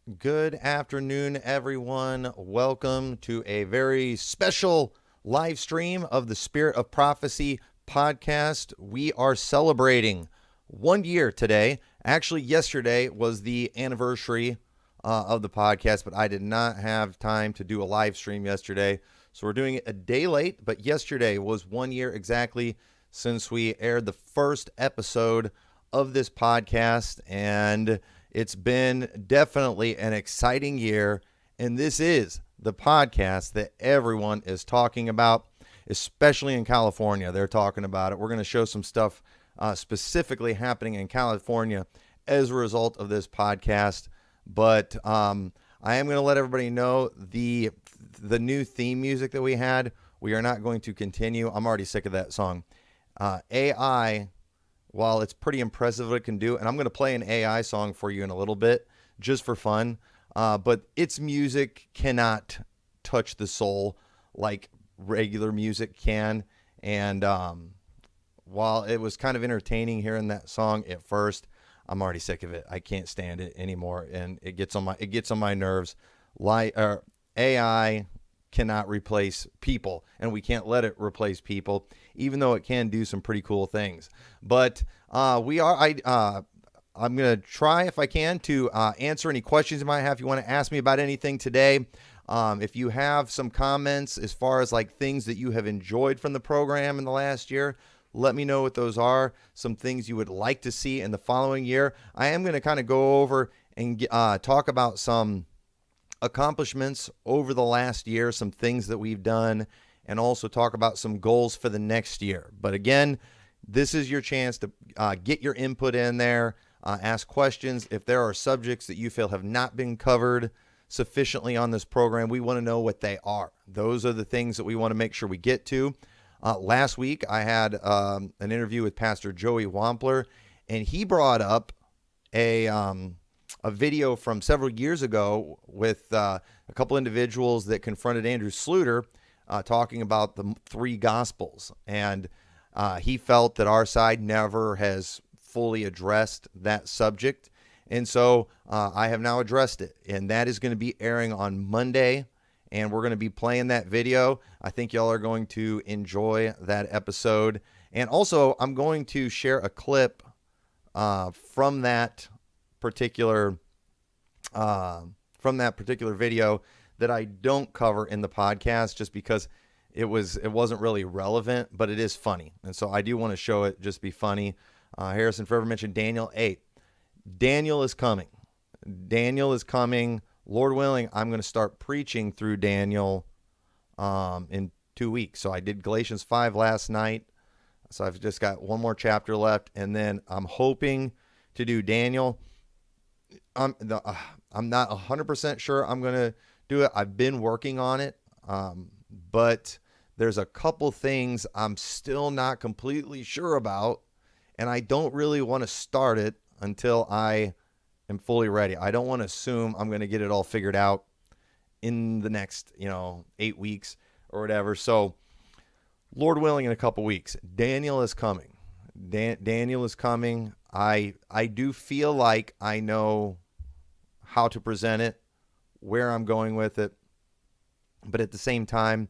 Good afternoon, everyone. Welcome to a very special live stream of the Spirit of Prophecy podcast. We are celebrating 1 year today. Actually, yesterday was the anniversary of the podcast, but I did not have time to do a live stream yesterday. So we're doing it a day late, but yesterday was 1 year exactly since we aired the first episode of this podcast, and it's been definitely an exciting year, and this is the podcast that everyone is talking about, especially in California. They're talking about it. We're going to show some stuff specifically happening in California as a result of this podcast, but I am going to let everybody know the new theme music that we had, we are not going to continue. I'm already sick of that song. AI, while it's pretty impressive what it can do, and I'm going to play an AI song for you in a little bit just for fun, but its music cannot touch the soul like regular music can. And while it was kind of entertaining hearing that song at first, I'm already sick of it. I can't stand it anymore, and it gets on my nerves. AI cannot replace people, and we can't let it replace people, even though it can do some pretty cool things. But I'm going to try, if I can, to answer any questions you might have. If you want to ask me about anything today, if you have some comments as far as like things that you have enjoyed from the program in the last year, let me know what those are. Some things you would like to see in the following year. I am going to kind of go over and talk about some accomplishments over the last year, some things that we've done, and also talk about some goals for the next year. But again, this is your chance to get your input in there, ask questions. If there are subjects that you feel have not been covered sufficiently on this program, we want to know what they are. Those are the things that we want to make sure we get to. Last week, I had an interview with Pastor Joey Wampler, and he brought up a video from several years ago with a couple individuals that confronted Andrew Sluter talking about the three gospels. And he felt that our side never has fully addressed that subject. And so I have now addressed it. And that is going to be airing on Monday. And we're going to be playing that video. I think y'all are going to enjoy that episode. And also, I'm going to share a clip from that particular video that I don't cover in the podcast, just because it wasn't really relevant, but it is funny, and so I do want to show it, just be funny. Harrison Forever mentioned Daniel 8. Daniel is coming. Lord willing, I'm going to start preaching through Daniel in 2 weeks. So I did Galatians 5 last night, so I've just got one more chapter left, and then I'm hoping to do Daniel. I'm not 100% sure I'm going to do it. I've been working on it, but there's a couple things I'm still not completely sure about, and I don't really want to start it until I am fully ready. I don't want to assume I'm going to get it all figured out in the next, 8 weeks or whatever. So, Lord willing, in a couple weeks, Daniel is coming. Daniel is coming. I do feel like I know how to present it, where I'm going with it, but at the same time,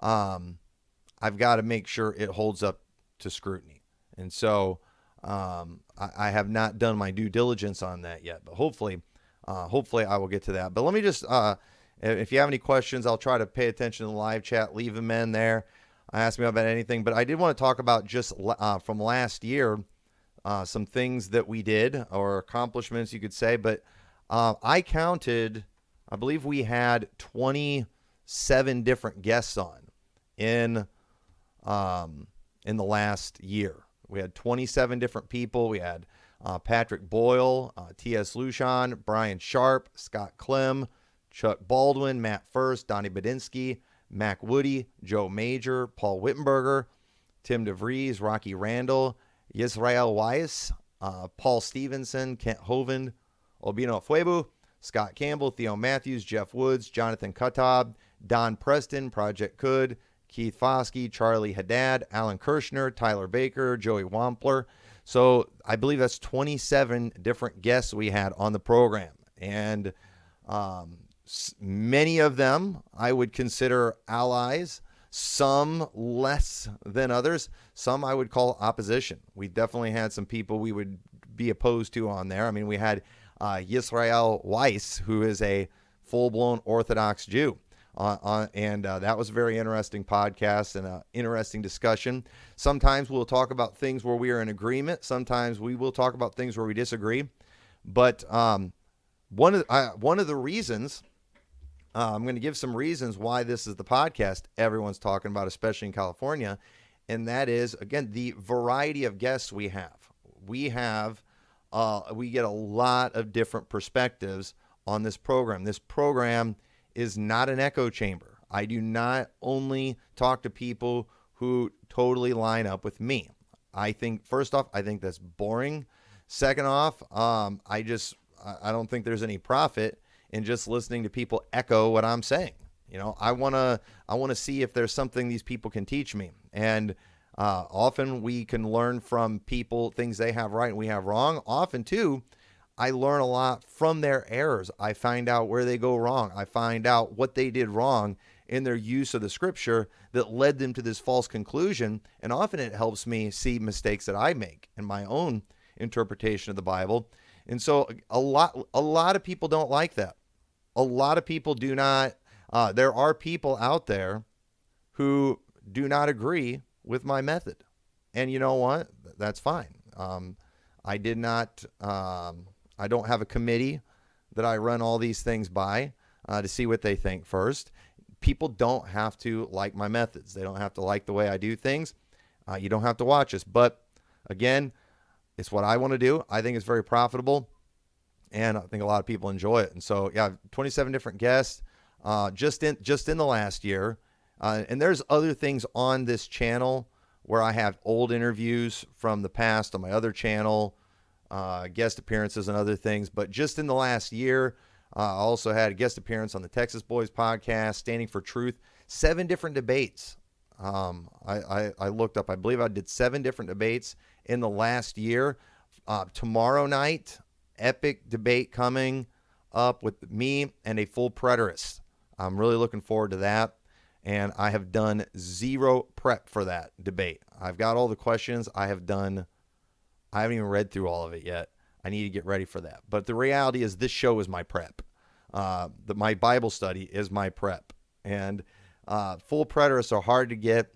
I've got to make sure it holds up to scrutiny. And so I have not done my due diligence on that yet, but hopefully I will get to that. But let me just, if you have any questions, I'll try to pay attention to the live chat, leave them in there, ask me about anything. But I did want to talk about just from last year, some things that we did, or accomplishments you could say. But I counted, I believe we had 27 different guests on in the last year. We had 27 different people. We had Patrick Boyle, T.S. Lucian, Brian Sharp, Scott Clem, Chuck Baldwin, Matt First, Donnie Badinsky, Mac Woody, Joe Major, Paul Wittenberger, Tim DeVries, Rocky Randall, Yisrael Weiss, Paul Stevenson, Kent Hovind, Albino Fuebu, Scott Campbell, Theo Matthews, Jeff Woods, Jonathan Kutab, Don Preston, Project Could, Keith Foskey, Charlie Haddad, Alan Kirshner, Tyler Baker, Joey Wampler. So I believe that's 27 different guests we had on the program. And Many of them I would consider allies, some less than others. Some I would call opposition. We definitely had some people we would be opposed to on there. I mean, we had Yisrael Weiss, who is a full-blown Orthodox Jew. And that was a very interesting podcast and an interesting discussion. Sometimes we'll talk about things where we are in agreement. Sometimes we will talk about things where we disagree. But one of the reasons, I'm going to give some reasons why this is the podcast everyone's talking about, especially in California, and that is, again, the variety of guests we have. We get a lot of different perspectives on this program. This program is not an echo chamber. I do not only talk to people who totally line up with me. I think, first off, I think that's boring. Second off, I don't think there's any profit in just listening to people echo what I'm saying. You know, I want to see if there's something these people can teach me. And often we can learn from people things they have right and we have wrong. Often, too, I learn a lot from their errors. I find out where they go wrong. I find out what they did wrong in their use of the scripture that led them to this false conclusion. And often it helps me see mistakes that I make in my own interpretation of the Bible. And so a lot of people don't like that. A lot of people do not. There are people out there who do not agree with my method. And you know what? That's fine. I don't have a committee that I run all these things by to see what they think first. People don't have to like my methods. They don't have to like the way I do things. You don't have to watch us. But again, it's what I want to do. I think it's very profitable, and I think a lot of people enjoy it. And so, yeah, 27 different guests just in the last year. And there's other things on this channel where I have old interviews from the past on my other channel, guest appearances and other things. But just in the last year, I also had a guest appearance on the Texas Boys podcast, Standing for Truth, 7 different debates. I looked up, I believe I did 7 different debates in the last year. Tomorrow night, epic debate coming up with me and a full preterist. I'm really looking forward to that. And I have done zero prep for that debate. I've got all the questions. I haven't even read through all of it yet. I need to get ready for that. But the reality is this show is my prep. My Bible study is my prep. And full preterists are hard to get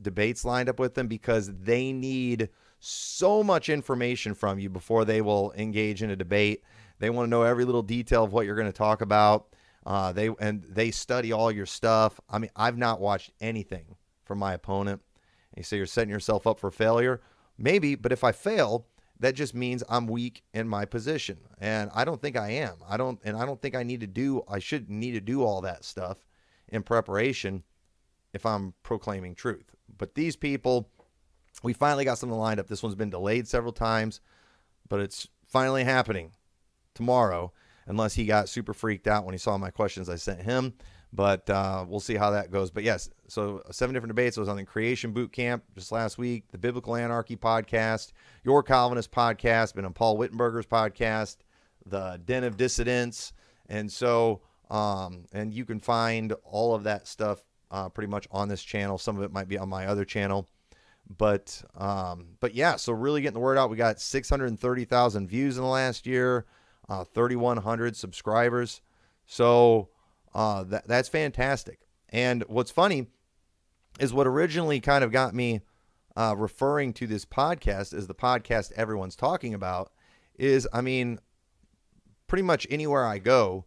debates lined up with them because they need so much information from you before they will engage in a debate. They want to know every little detail of what you're going to talk about. They study all your stuff. I mean, I've not watched anything from my opponent. And you say you're setting yourself up for failure. Maybe, but if I fail, that just means I'm weak in my position. And I don't think I am. I don't think I shouldn't need to do all that stuff in preparation if I'm proclaiming truth. But these people, we finally got something lined up. This one's been delayed several times, but it's finally happening tomorrow, unless he got super freaked out when he saw my questions I sent him. But we'll see how that goes. But yes, so 7 different debates. I was on the Creation Boot Camp just last week, the Biblical Anarchy podcast, Your Calvinist podcast, been on Paul Wittenberger's podcast, the Den of Dissidents. And so, and you can find all of that stuff pretty much on this channel. Some of it might be on my other channel. But yeah, so really getting the word out. We got 630,000 views in the last year, 3,100 subscribers. So that's fantastic. And what's funny is what originally kind of got me referring to this podcast as the podcast everyone's talking about is, I mean, pretty much anywhere I go,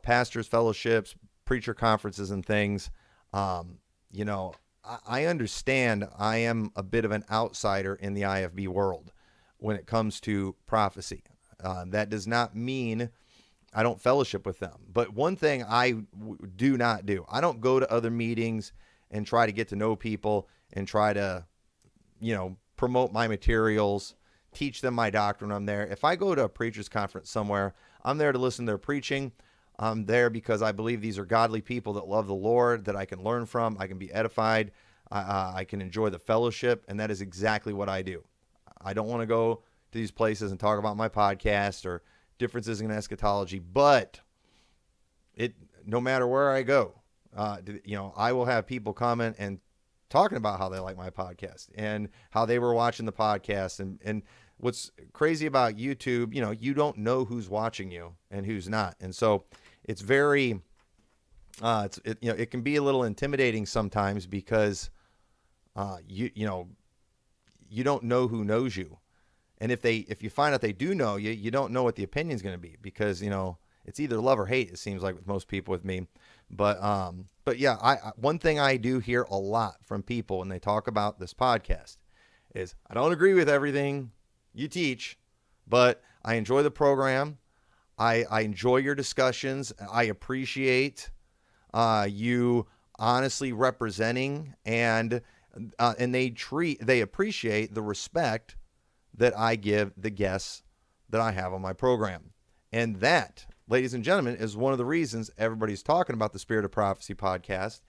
pastors, fellowships, preacher conferences and things, you know, I understand I am a bit of an outsider in the IFB world when it comes to prophecy. That does not mean I don't fellowship with them. But one thing I do not do, I don't go to other meetings and try to get to know people and try to, you know, promote my materials, teach them my doctrine. I'm there. If I go to a preacher's conference somewhere, I'm there to listen to their preaching. I'm there because I believe these are godly people that love the Lord, that I can learn from, I can be edified, I can enjoy the fellowship, and that is exactly what I do. I don't want to go to these places and talk about my podcast or differences in eschatology, but no matter where I go, I will have people comment and talking about how they like my podcast and how they were watching the podcast. And what's crazy about YouTube, you don't know who's watching you and who's not. And so it's very, it can be a little intimidating sometimes because, you don't know who knows you. And if you find out they do know you, you don't know what the opinion's going to be because, it's either love or hate, it seems like with most people with me. But yeah, one thing I do hear a lot from people when they talk about this podcast is I don't agree with everything you teach, but I enjoy the program. I enjoy your discussions. I appreciate you honestly representing and they appreciate the respect that I give the guests that I have on my program. And that, ladies and gentlemen, is one of the reasons everybody's talking about the Spirit of Prophecy podcast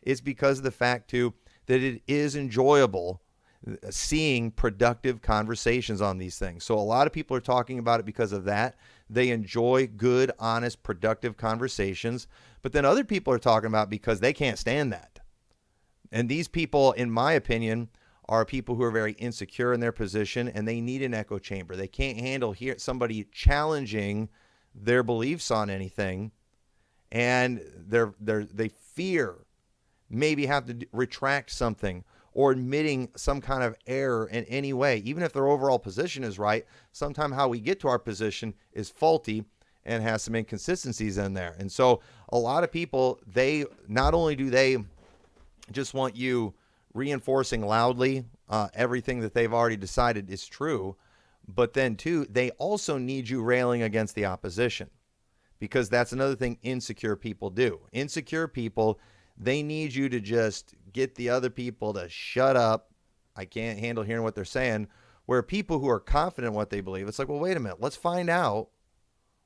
is because of the fact, too, that it is enjoyable seeing productive conversations on these things. So a lot of people are talking about it because of that. They enjoy good, honest, productive conversations. But then other people are talking about it because they can't stand that. And these people, in my opinion, are people who are very insecure in their position and they need an echo chamber. They can't handle somebody challenging their beliefs on anything, and they fear maybe have to retract something or admitting some kind of error in any way. Even if their overall position is right, sometimes how we get to our position is faulty and has some inconsistencies in there. And so a lot of people, they not only do they just want you reinforcing loudly everything that they've already decided is true, but then too, they also need you railing against the opposition, because that's another thing insecure people do. Insecure people, they need you to just get the other people to shut up. I can't handle hearing what they're saying. Where people who are confident in what they believe, it's like, well, wait a minute, let's find out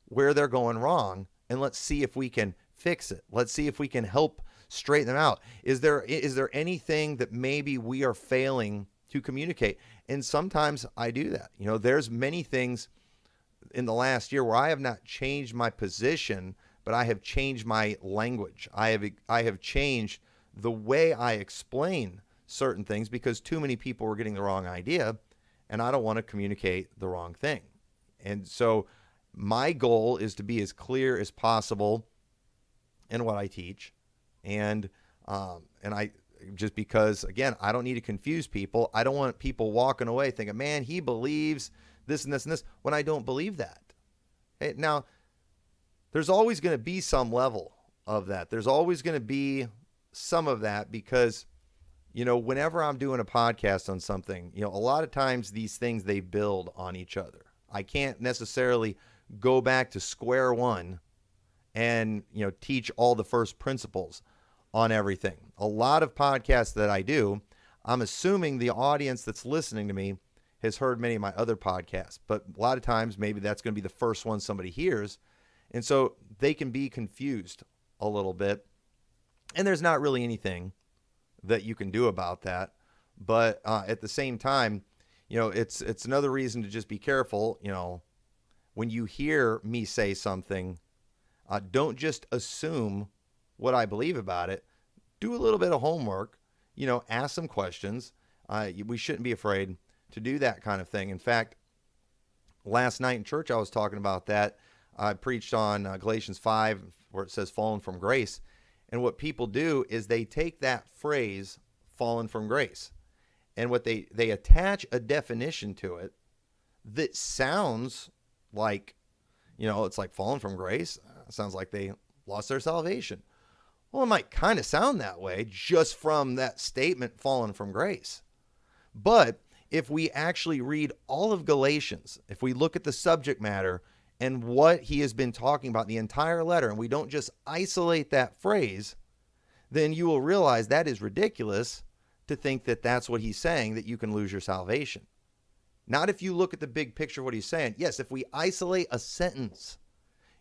where they're going wrong and let's see if we can fix it. Let's see if we can help straighten them out. Is there anything that maybe we are failing to communicate? And sometimes I do that. There's many things in the last year where I have not changed my position, but I have changed my language. I have changed the way I explain certain things because too many people were getting the wrong idea, and I don't want to communicate the wrong thing. And so my goal is to be as clear as possible in what I teach. And I just because, again, I don't need to confuse people. I don't want people walking away thinking, man, he believes this and this and this, when I don't believe that. Hey, now, there's always going to be some level of that. There's always going to be some of that because, whenever I'm doing a podcast on something, a lot of times these things, they build on each other. I can't necessarily go back to square one and, teach all the first principles on everything. A lot of podcasts that I do, I'm assuming the audience that's listening to me has heard many of my other podcasts, but a lot of times maybe that's going to be the first one somebody hears. And so they can be confused a little bit. And there's not really anything that you can do about that. But at the same time, it's another reason to just be careful. When you hear me say something, don't just assume what I believe about it. Do a little bit of homework, ask some questions. We shouldn't be afraid to do that kind of thing. In fact, last night in church, I was talking about that. I preached on Galatians 5, where it says fallen from grace. And what people do is they take that phrase, fallen from grace, and what they attach a definition to it that sounds like, it's like fallen from grace. Sounds like they lost their salvation. Well, it might kind of sound that way just from that statement, fallen from grace. But if we actually read all of Galatians, if we look at the subject matter and what he has been talking about the entire letter, and we don't just isolate that phrase, then you will realize that is ridiculous to think that that's what he's saying, that you can lose your salvation. Not if you look at the big picture of what he's saying. Yes, if we isolate a sentence,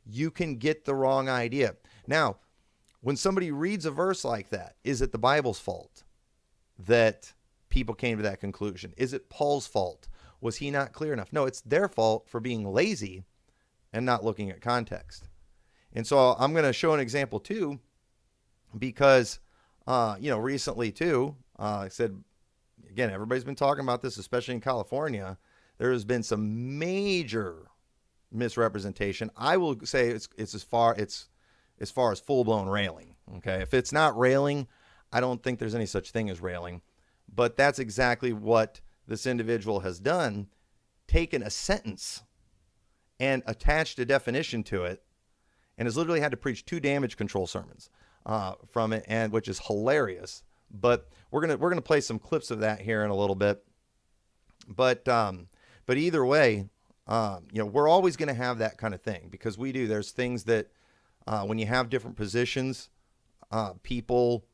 you can get the wrong idea. Now, when somebody reads a verse like that, is it the Bible's fault that people came to that conclusion? Is it Paul's fault? Was he not clear enough? No, it's their fault for being lazy and not looking at context. And so I'm going to show an example too, because, recently too, I said, again, everybody's been talking about this, especially in California. There has been some major misrepresentation. I will say it's as far as full-blown railing. Okay, if it's not railing, I don't think there's any such thing as railing. But that's exactly what this individual has done, taken a sentence and attached a definition to it, and has literally had to preach 2 damage control sermons from it, and which is hilarious. But we're gonna play some clips of that here in a little bit. But either way, we're always going to have that kind of thing, because we do. There's things that when you have different positions, people,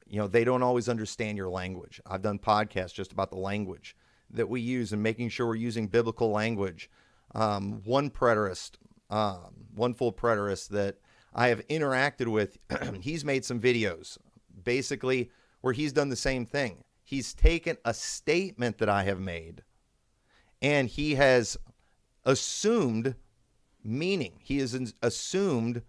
they don't always understand your language. I've done podcasts just about the language that we use and making sure we're using biblical language. One preterist, one full preterist that I have interacted with, he's made some videos basically where he's done the same thing. He's taken a statement that I have made and he has assumed meaning. He has assumed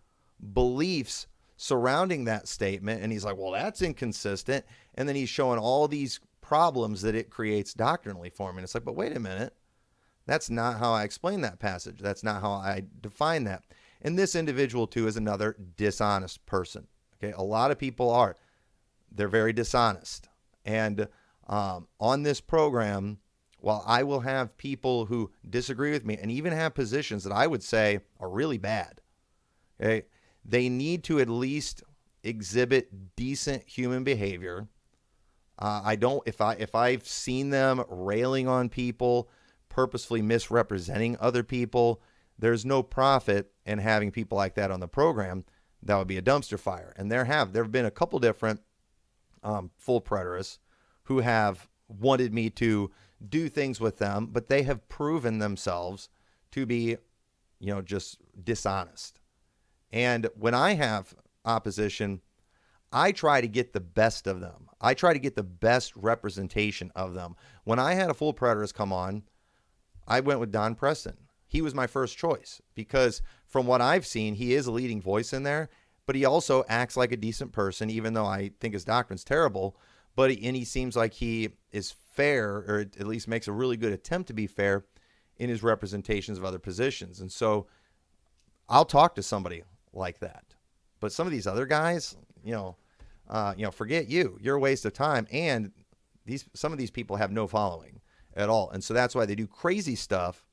beliefs surrounding that statement. And he's like, well, that's inconsistent. And then he's showing all these problems that it creates doctrinally for me. And it's like, but wait a minute. That's not how I explain that passage. That's not how I define that. And this individual, too, is another dishonest person. Okay, a lot of people are. They're very dishonest. And on this program, while I will have people who disagree with me and even have positions that I would say are really bad, okay, they need to at least exhibit decent human behavior. If I've seen them railing on people, purposefully misrepresenting other people, there's no profit in having people like that on the program. That would be a dumpster fire. And there have been a couple different full preterists who have wanted me to do things with them, but they have proven themselves to be, just dishonest. And when I have opposition, I try to get the best of them. I try to get the best representation of them. When I had a full preterist come on, I went with Don Preston. He was my first choice because from what I've seen, he is a leading voice in there, but he also acts like a decent person, even though I think his doctrine's terrible. But he seems like he is fair, or at least makes a really good attempt to be fair in his representations of other positions. And so I'll talk to somebody like that. But some of these other guys, forget you. You're a waste of time. And some of these people have no following at all. And so that's why they do crazy stuff,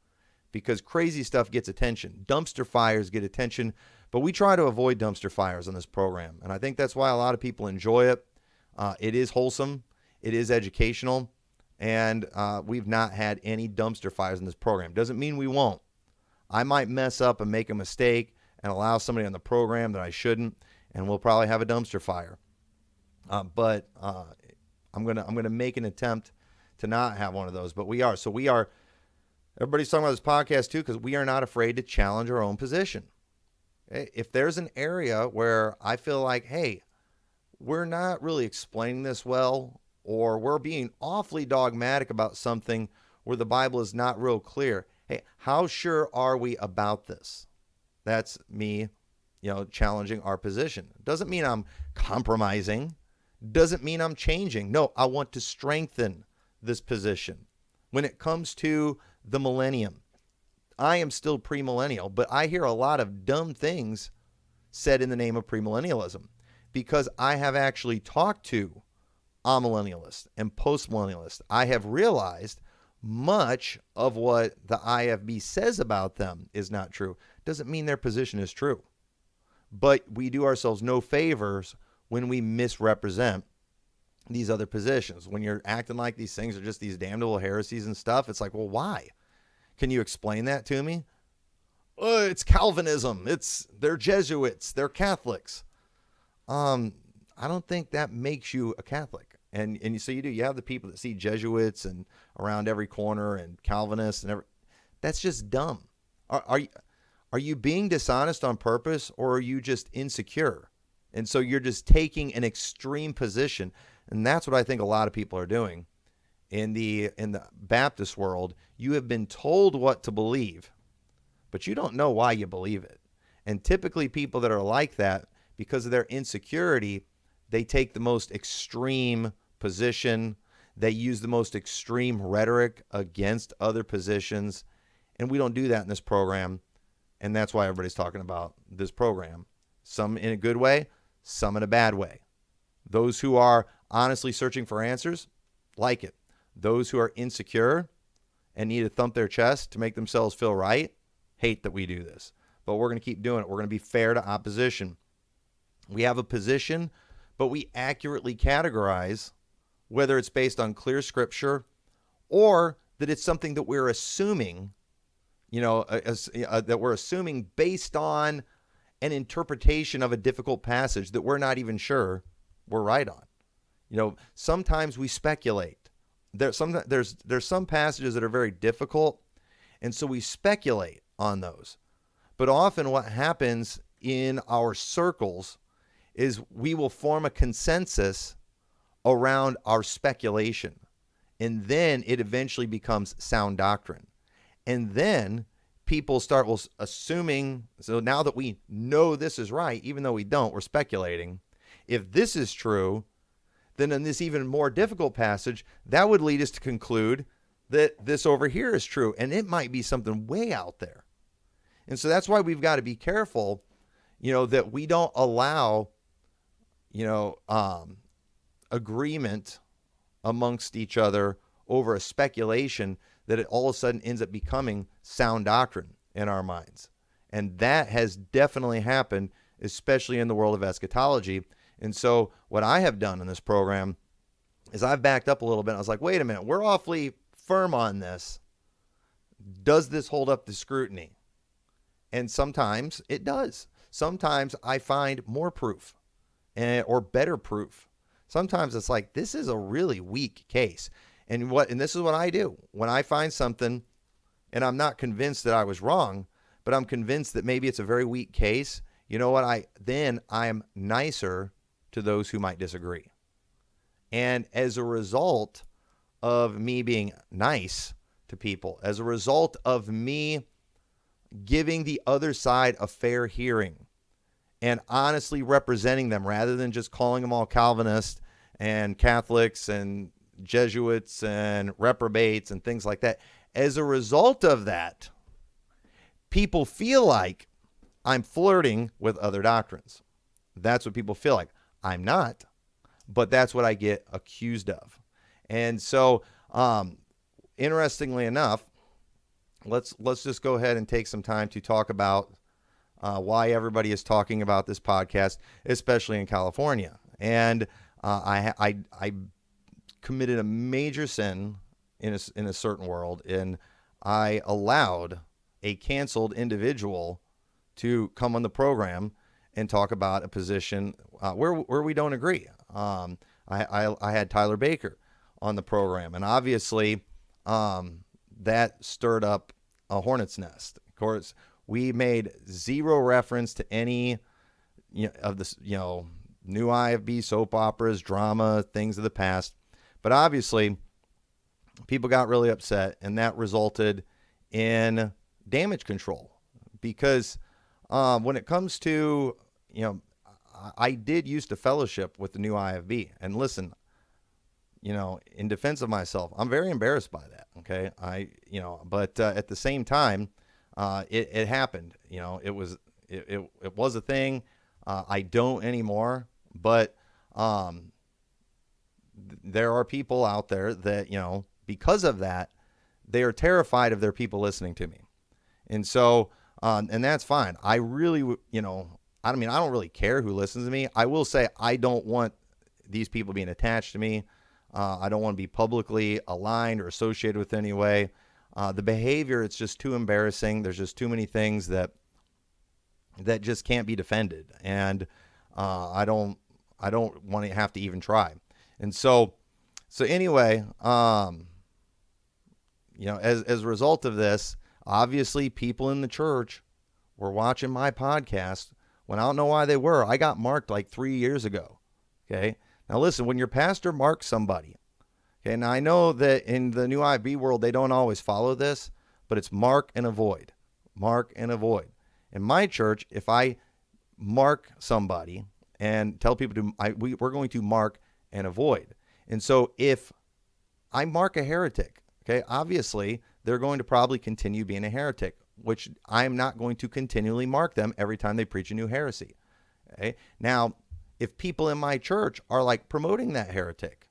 because crazy stuff gets attention. Dumpster fires get attention, but we try to avoid dumpster fires on this program. And I think that's why a lot of people enjoy it. It is wholesome. It is educational. And we've not had any dumpster fires in this program. Doesn't mean we won't. I might mess up and make a mistake and allow somebody on the program that I shouldn't, and we'll probably have a dumpster fire. But I'm gonna make an attempt to not have one of those. But we are. So we are. Everybody's talking about this podcast too, because we are not afraid to challenge our own position. If there's an area where I feel like, hey, we're not really explaining this well, or we're being awfully dogmatic about something where the Bible is not real clear. Hey, how sure are we about this? That's me, challenging our position. Doesn't mean I'm compromising. Doesn't mean I'm changing. No, I want to strengthen this position. When it comes to the millennium, I am still premillennial, but I hear a lot of dumb things said in the name of premillennialism, because I have actually talked to amillennialists and postmillennialists. I have realized much of what the IFB says about them is not true. Doesn't mean their position is true. But we do ourselves no favors when we misrepresent these other positions. When you're acting like these things are just these damnable heresies and stuff, it's like, well, why? Can you explain that to me? It's Calvinism. They're Jesuits. They're Catholics. I don't think that makes you a Catholic. And so you have the people that see Jesuits and around every corner and Calvinists and that's just dumb. Are you being dishonest on purpose, or are you just insecure? And so you're just taking an extreme position. And that's what I think a lot of people are doing in the Baptist world. You have been told what to believe, but you don't know why you believe it. And typically people that are like that, because of their insecurity, they take the most extreme position. They use the most extreme rhetoric against other positions. And we don't do that in this program. And that's why everybody's talking about this program. Some in a good way, some in a bad way. Those who are honestly searching for answers, like it. Those who are insecure and need to thump their chest to make themselves feel right, hate that we do this. But we're going to keep doing it. We're going to be fair to opposition. We have a position, but we accurately categorize whether it's based on clear scripture or that it's something that we're assuming, that we're assuming based on an interpretation of a difficult passage that we're not even sure we're right on. Sometimes we speculate. There's some passages that are very difficult, and so we speculate on those. But often what happens in our circles is we will form a consensus around our speculation, and then it eventually becomes sound doctrine. And then people start assuming, so now that we know this is right, even though we don't, we're speculating. If this is true, then in this even more difficult passage, that would lead us to conclude that this over here is true, and it might be something way out there. And so that's why we've got to be careful, that we don't allow, agreement amongst each other over a speculation that it all of a sudden ends up becoming sound doctrine in our minds. And that has definitely happened, especially in the world of eschatology. And so what I have done in this program is I've backed up a little bit. I was like, wait a minute, we're awfully firm on this. Does this hold up to scrutiny? And sometimes it does. Sometimes I find more proof or better proof. Sometimes it's like, this is a really weak case. And this is what I do. When I find something and I'm not convinced that I was wrong, but I'm convinced that maybe it's a very weak case, you know what? I'm nicer to those who might disagree. And as a result of me being nice to people, as a result of me giving the other side a fair hearing and honestly representing them rather than just calling them all Calvinists and Catholics and Jesuits and reprobates and things like that. As a result of that, people feel like I'm flirting with other doctrines. That's what people feel like. I'm not, but that's what I get accused of. And so, interestingly enough, let's just go ahead and take some time to talk about why everybody is talking about this podcast, especially in California. And I committed a major sin in a certain world, and I allowed a canceled individual to come on the program and talk about a position where we don't agree. I had Tyler Baker on the program, and obviously that stirred up a hornet's nest. Of course, we made zero reference to any of this, new IFB soap operas, drama, things of the past. But obviously, people got really upset, and that resulted in damage control. Because when it comes to, I did used to fellowship with the new IFB. And listen, in defense of myself, I'm very embarrassed by that. Okay. But at the same time, it happened. It was a thing. I don't anymore, but there are people out there that, because of that, they are terrified of their people listening to me. And so, and that's fine. I really, I don't really care who listens to me. I will say I don't want these people being attached to me. I don't want to be publicly aligned or associated with any way. The behavior, it's just too embarrassing. There's just too many things that just can't be defended. And I don't want to have to even try. And so anyway, as a result of this, obviously people in the church were watching my podcast when I don't know why they were. I got marked like 3 years ago. Okay. Now listen, when your pastor marks somebody, okay, now I know that in the new IB world, they don't always follow this, but it's mark and avoid. Mark and avoid. In my church, if I mark somebody and tell people we're going to mark and avoid. And so if I mark a heretic, okay, obviously they're going to probably continue being a heretic, which I'm not going to continually mark them every time they preach a new heresy. Okay. Now, if people in my church are like promoting that heretic,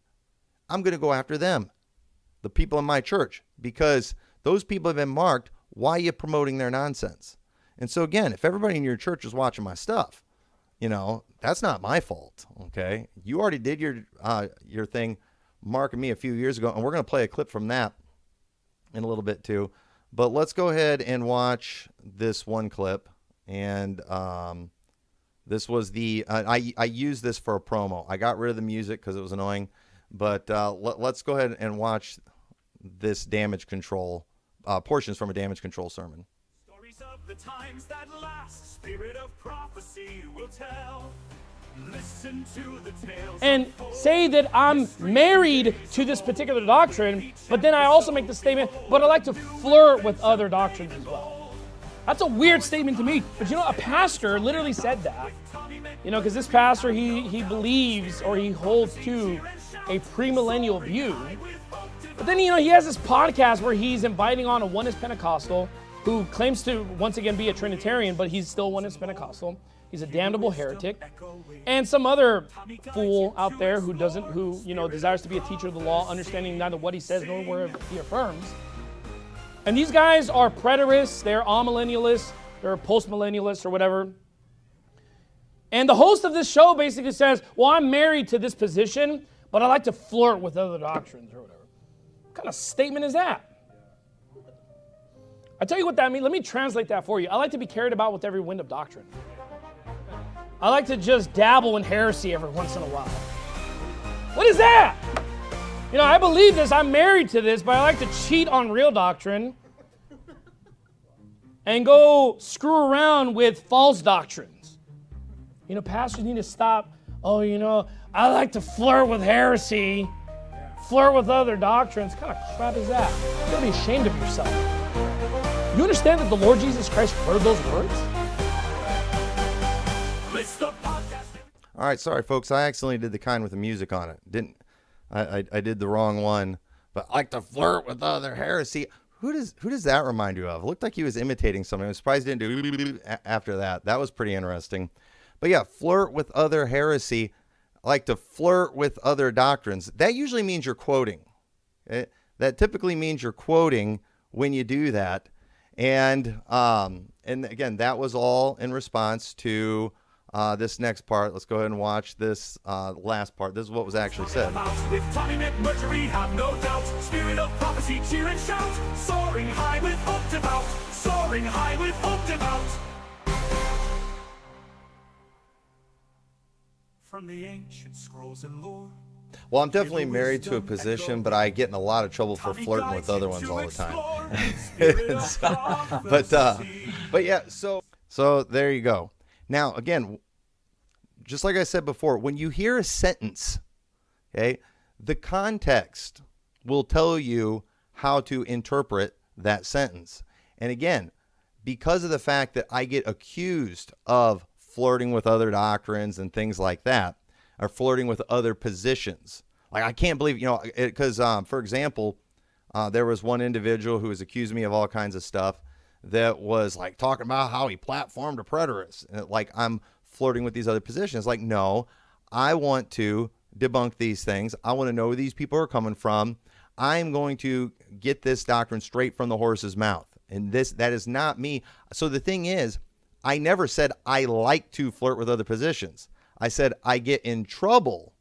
I'm going to go after them, the people in my church, because those people have been marked. Why are you promoting their nonsense? And so again, if everybody in your church is watching my stuff, that's not my fault. Okay. You already did your thing marking me a few years ago, and we're going to play a clip from that in a little bit too. But let's go ahead and watch this one clip. And this was I used this for a promo. I got rid of the music because it was annoying. But let's go ahead and watch this damage control, portions from a damage control sermon. Stories of the times that last, spirit of prophecy will tell. Listen to the tales and say that I'm married to this particular doctrine, but then I also make the statement, but I like to flirt with other doctrines as well. That's a weird statement to me, but a pastor literally said that. Because this pastor, he believes, or he holds to a premillennial view. But then, he has this podcast where he's inviting on a Oneness Pentecostal who claims to once again be a Trinitarian, but he's still Oneness Pentecostal. He's a damnable heretic. And some other fool out there who desires to be a teacher of the law, understanding neither what he says nor where he affirms. And these guys are preterists, they're amillennialists, they're postmillennialists or whatever. And the host of this show basically says, well, I'm married to this position, but I like to flirt with other doctrines or whatever. What kind of statement is that? I tell you what that means. Let me translate that for you. I like to be carried about with every wind of doctrine. I like to just dabble in heresy every once in a while. What is that? I believe this. I'm married to this, but I like to cheat on real doctrine and go screw around with false doctrines. Pastors need to stop. I like to flirt with heresy, flirt with other doctrines. What kind of crap is that? You gotta be ashamed of yourself. You understand that the Lord Jesus Christ wrote those words? All right, sorry folks, I accidentally did the kind with the music on it. I did the wrong one. But I like to flirt with other heresy. Who does that remind you of? It looked like he was imitating something. I'm surprised he didn't do after that. That was pretty interesting. But yeah, flirt with other heresy. I like to flirt with other doctrines. That usually means you're quoting. That typically means you're quoting when you do that. And again, that was all in response to this next part. Let's go ahead and watch this last part. This is what was actually said. With time and Mercury, have no doubt. Spirit of prophecy, cheer and shout. Soaring high with hope devout. Soaring high with hope devout. From the ancient scrolls and lore. Well, I'm definitely married to a position, but I get in a lot of trouble for flirting with other ones all the time. But yeah, so there you go. Now, again, just like I said before, when you hear a sentence, okay, the context will tell you how to interpret that sentence. And again, because of the fact that I get accused of flirting with other doctrines and things like that, or flirting with other positions. Like, I can't believe, because, for example, there was one individual who was accusing me of all kinds of stuff that was like talking about how he platformed a preterist. And like, I'm flirting with these other positions. Like, no, I want to debunk these things. I want to know where these people are coming from. I'm going to get this doctrine straight from the horse's mouth. And that is not me. So the thing is, I never said I like to flirt with other positions. I said I get in trouble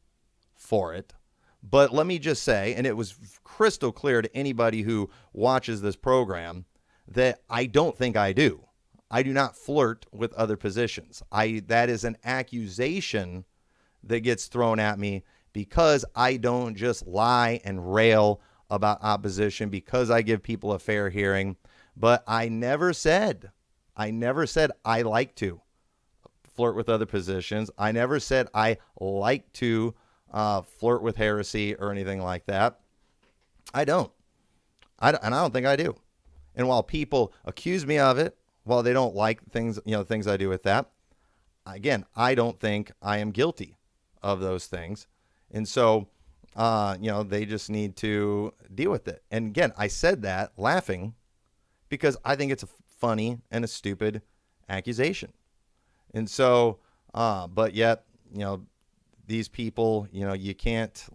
for it. But let me just say, and it was crystal clear to anybody who watches this program, that I don't think I do. I do not flirt with other positions. That is an accusation that gets thrown at me because I don't just lie and rail about opposition, because I give people a fair hearing. But I never said I like to flirt with other positions. I never said I like to flirt with heresy or anything like that. I don't. And I don't think I do. And while people accuse me of it, while they don't like things, things I do with that, again, I don't think I am guilty of those things. And so, they just need to deal with it. And again, I said that laughing because I think it's a funny and a stupid accusation. And so, but yet, these people, you can't,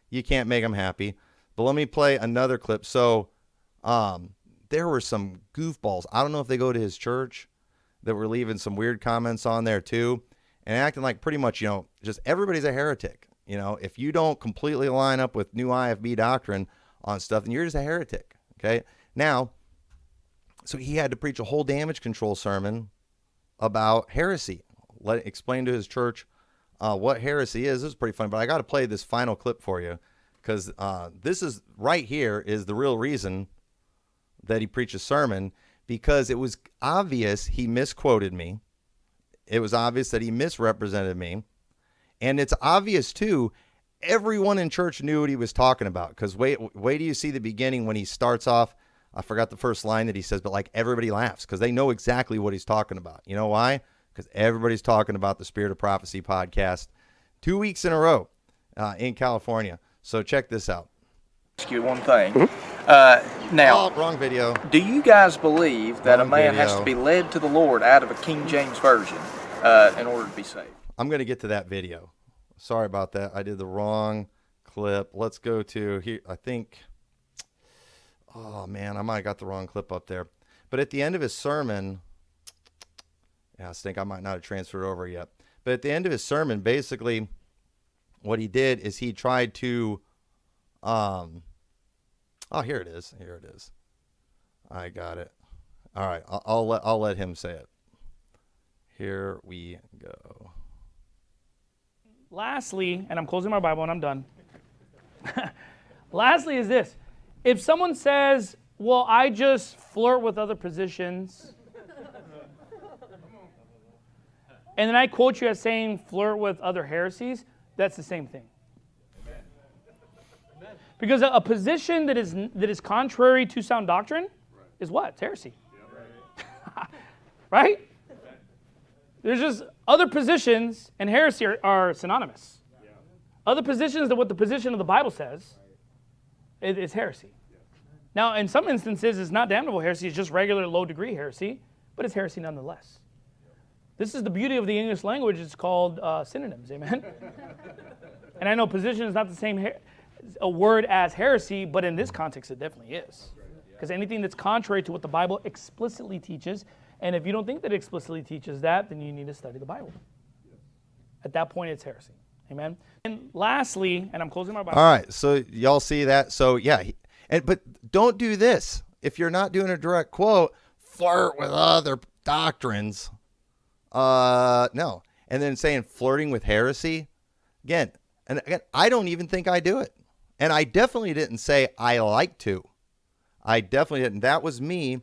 you can't make them happy. But let me play another clip. So, there were some goofballs. I don't know if they go to his church that were leaving some weird comments on there too and acting like pretty much, just everybody's a heretic. If you don't completely line up with new IFB doctrine on stuff, then you're just a heretic. Okay. Now, so he had to preach a whole damage control sermon about heresy. Explain to his church what heresy is. This is pretty funny, but I got to play this final clip for you because this is right here is the real reason that he preached a sermon, because it was obvious he misquoted me. It was obvious that he misrepresented me. And it's obvious, too, everyone in church knew what he was talking about. Because wait till you see the beginning when he starts off. I forgot the first line that he says, but like everybody laughs because they know exactly what he's talking about. You know why? Because everybody's talking about the Spirit of Prophecy podcast 2 weeks in a row in California. So check this out. Ask you one thing. Now, wrong video. Do you guys believe that Wrong a man video. has to be led to the Lord out of a King James version in order to be saved? I'm going to get to that video. Sorry about that. I did the wrong clip. Let's go to here. I think, oh man, I might have got the wrong clip up there. But at the end of his sermon, I think I might not have transferred over yet. But at the end of his sermon, basically what he did is he tried to, here it is. Here it is. I got it. All right. I'll let him say it. Here we go. Lastly, and I'm closing my Bible and I'm done. Lastly is this. If someone says, well, I just flirt with other positions, and then I quote you as saying flirt with other heresies, that's the same thing. Because a position that is contrary to sound doctrine is what? It's heresy. Right? There's just other positions and heresy are synonymous. Other positions than what the position of the Bible says is heresy. Now, in some instances, it's not damnable heresy. It's just regular low-degree heresy, but it's heresy nonetheless. This is the beauty of the English language. It's called synonyms, amen? And I know position is not the same a word as heresy, but in this context, it definitely is. Because anything that's contrary to what the Bible explicitly teaches, and if you don't think that it explicitly teaches that, then you need to study the Bible. At that point, it's heresy. Amen? And lastly, and I'm closing my Bible. All right, so y'all see that? So, yeah, but don't do this. If you're not doing a direct quote, flirt with other doctrines. No. And then saying flirting with heresy. Again, I don't even think I do it. And I definitely didn't say I like to. I definitely didn't. That was me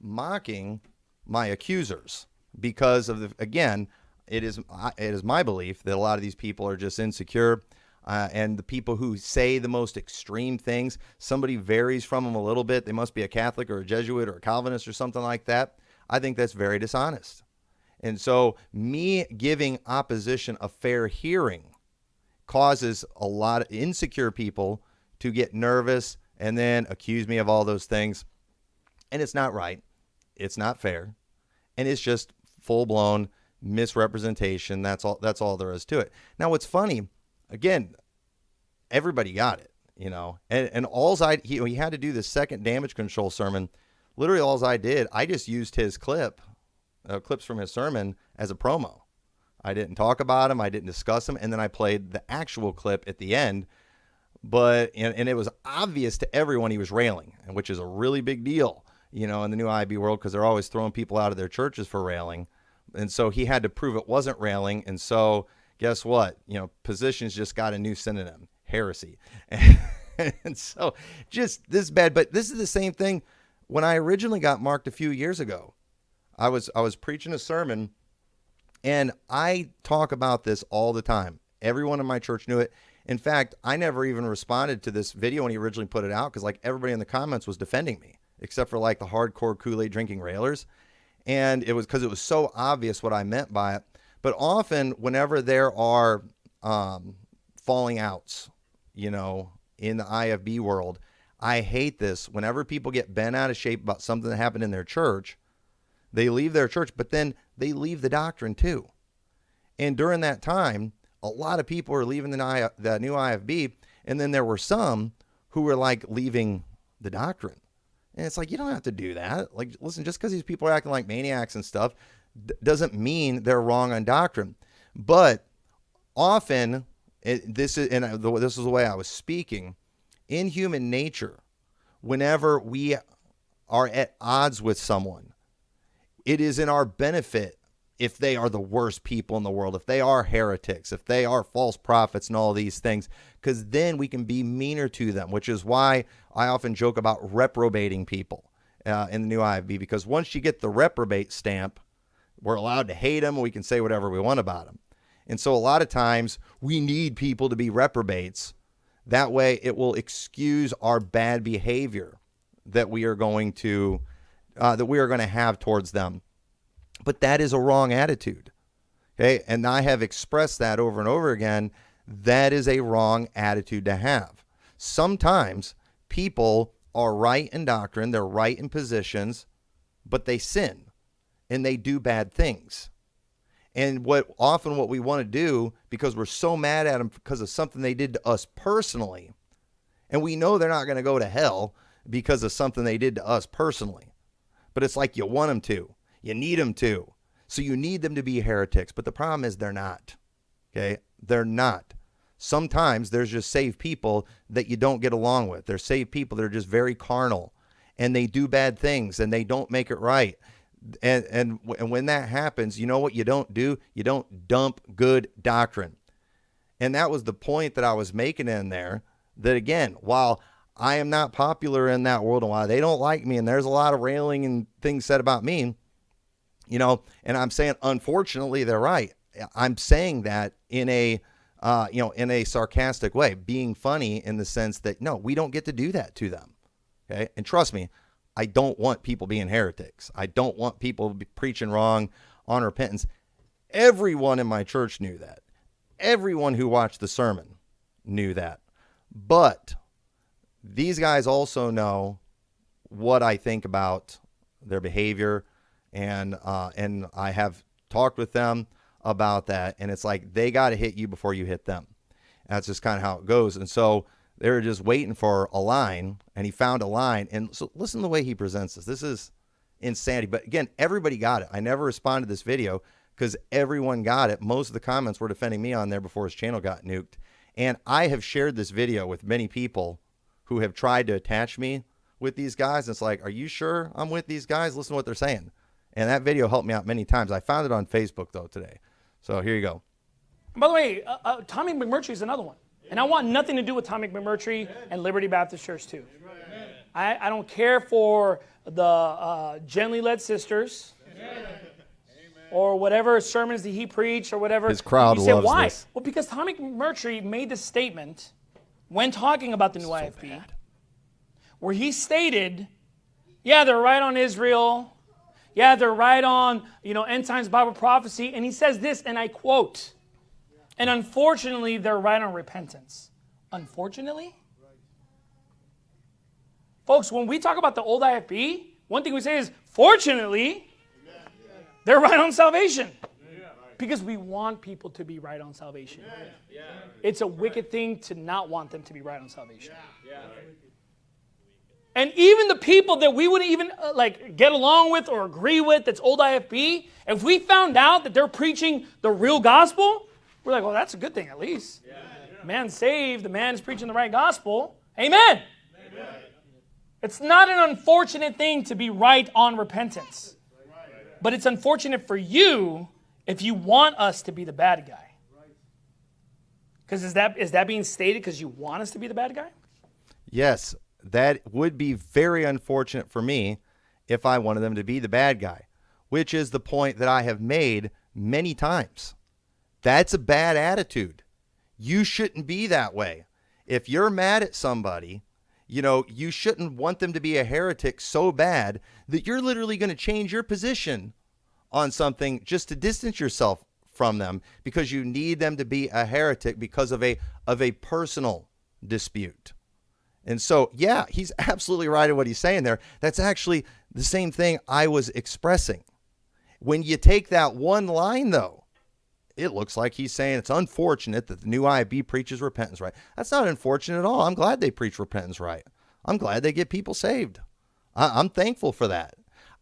mocking my accusers because of again, it is my belief that a lot of these people are just insecure. And the people who say the most extreme things, somebody varies from them a little bit. They must be a Catholic or a Jesuit or a Calvinist or something like that. I think that's very dishonest. And so me giving opposition a fair hearing causes a lot of insecure people to get nervous and then accuse me of all those things. And it's not right. It's not fair. And it's just full-blown misrepresentation. That's all there is to it. Now, what's funny, again, everybody got it, and he had to do the second damage control sermon. Literally all I did, I just used his clips from his sermon as a promo. I didn't talk about him. I didn't discuss him. And then I played the actual clip at the end. But, and it was obvious to everyone he was railing, which is a really big deal, in the new IB world, because they're always throwing people out of their churches for railing. And so he had to prove it wasn't railing. And so guess what? Positions just got a new synonym, heresy. And so just this bad. But this is the same thing when I originally got marked a few years ago. I was preaching a sermon, and I talk about this all the time. Everyone in my church knew it. In fact, I never even responded to this video when he originally put it out because everybody in the comments was defending me. except for like the hardcore Kool-Aid drinking railers. And it was because it was so obvious what I meant by it. But often whenever there are falling outs, you know, in the IFB world, I hate this. Whenever people get bent out of shape about something that happened in their church, they leave their church, but then they leave the doctrine too. And during that time, a lot of people are leaving the new IFB, and then there were some who were like leaving the doctrine. And it's like, you don't have to do that. Like, listen, just because these people are acting like maniacs and stuff doesn't mean they're wrong on doctrine. But often, this is the way I was speaking, in human nature, whenever we are at odds with someone, it is in our benefit if they are the worst people in the world, if they are heretics, if they are false prophets and all these things, because then we can be meaner to them, which is why I often joke about reprobating people in the new IFB, because once you get the reprobate stamp, we're allowed to hate them, and we can say whatever we want about them. And so a lot of times we need people to be reprobates. That way it will excuse our bad behavior that we are going to have towards them. But that is a wrong attitude. Okay. And I have expressed that over and over again. That is a wrong attitude to have. Sometimes people are right in doctrine, they're right in positions, but they sin and they do bad things. And what we want to do, because we're so mad at them because of something they did to us personally, and we know they're not going to go to hell because of something they did to us personally, but it's like you want them to. You need them to. So you need them to be heretics. But the problem is they're not. Okay? They're not. Sometimes there's just saved people that you don't get along with. There's saved people that are just very carnal, and they do bad things, and they don't make it right. And when that happens, you know what you don't do? You don't dump good doctrine. And that was the point that I was making in there, that again, while I am not popular in that world, and while they don't like me, and there's a lot of railing and things said about me, you know, and I'm saying, unfortunately, they're right. I'm saying that in a sarcastic way, being funny in the sense that, no, we don't get to do that to them. Okay. And trust me, I don't want people being heretics. I don't want people preaching wrong on repentance. Everyone in my church knew that. Everyone who watched the sermon knew that. But these guys also know what I think about their behavior. And I have talked with them about that. And it's like, they got to hit you before you hit them. That's just kind of how it goes. And so they were just waiting for a line, and he found a line. And so listen to the way he presents this. This is insanity. But again, everybody got it. I never responded to this video because everyone got it. Most of the comments were defending me on there before his channel got nuked. And I have shared this video with many people who have tried to attach me with these guys. And it's like, are you sure I'm with these guys? Listen to what they're saying. And that video helped me out many times. I found it on Facebook, though, today. So here you go. By the way, Tommy McMurtry is another one. And I want nothing to do with Tommy McMurtry and Liberty Baptist Church, too. I don't care for the gently led sisters or whatever sermons that he preached or whatever. His crowd you say, loves why? this. Well, because Tommy McMurtry made this statement when talking about the new IFB, where he stated, yeah, they're right on Israel. Yeah, they're right on, end times Bible prophecy. And he says this, and I quote, and unfortunately, they're right on repentance. Unfortunately? Folks, when we talk about the old IFB, one thing we say is, fortunately, they're right on salvation. Because we want people to be right on salvation. It's a wicked thing to not want them to be right on salvation. And even the people that we wouldn't even get along with or agree with, that's old IFB, if we found out that they're preaching the real gospel, we're like, well, that's a good thing at least. The man's saved, the man is preaching the right gospel. Amen. It's not an unfortunate thing to be right on repentance. But it's unfortunate for you if you want us to be the bad guy. Because is that being stated because you want us to be the bad guy? Yes. That would be very unfortunate for me if I wanted them to be the bad guy, which is the point that I have made many times. That's a bad attitude. You shouldn't be that way. If you're mad at somebody, you shouldn't want them to be a heretic so bad that you're literally going to change your position on something just to distance yourself from them because you need them to be a heretic because of a personal dispute. And so, yeah, he's absolutely right in what he's saying there. That's actually the same thing I was expressing. When you take that one line, though, it looks like he's saying it's unfortunate that the new IFB preaches repentance right. That's not unfortunate at all. I'm glad they preach repentance right. I'm glad they get people saved. I'm thankful for that.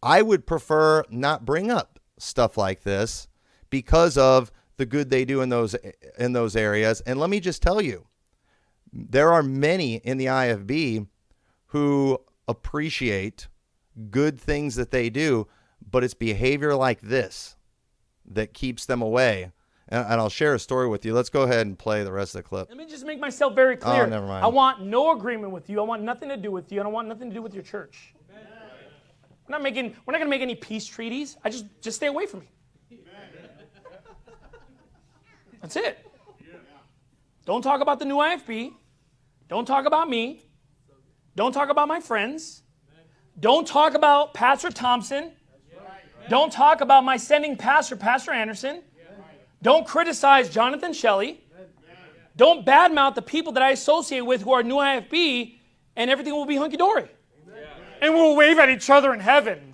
I would prefer not bring up stuff like this because of the good they do in those areas. And let me just tell you, there are many in the IFB who appreciate good things that they do, but it's behavior like this that keeps them away. And I'll share a story with you. Let's go ahead and play the rest of the clip. Let me just make myself very clear. Oh, never mind. I want no agreement with you. I want nothing to do with you. I don't want nothing to do with your church. We're not going to make any peace treaties. Just stay away from me. That's it. Don't talk about the new IFB. Don't talk about me. Don't talk about my friends. Don't talk about Pastor Thompson. Don't talk about my sending pastor, Pastor Anderson. Don't criticize Jonathan Shelley. Don't badmouth the people that I associate with who are new IFB, and everything will be hunky-dory. And we'll wave at each other in heaven.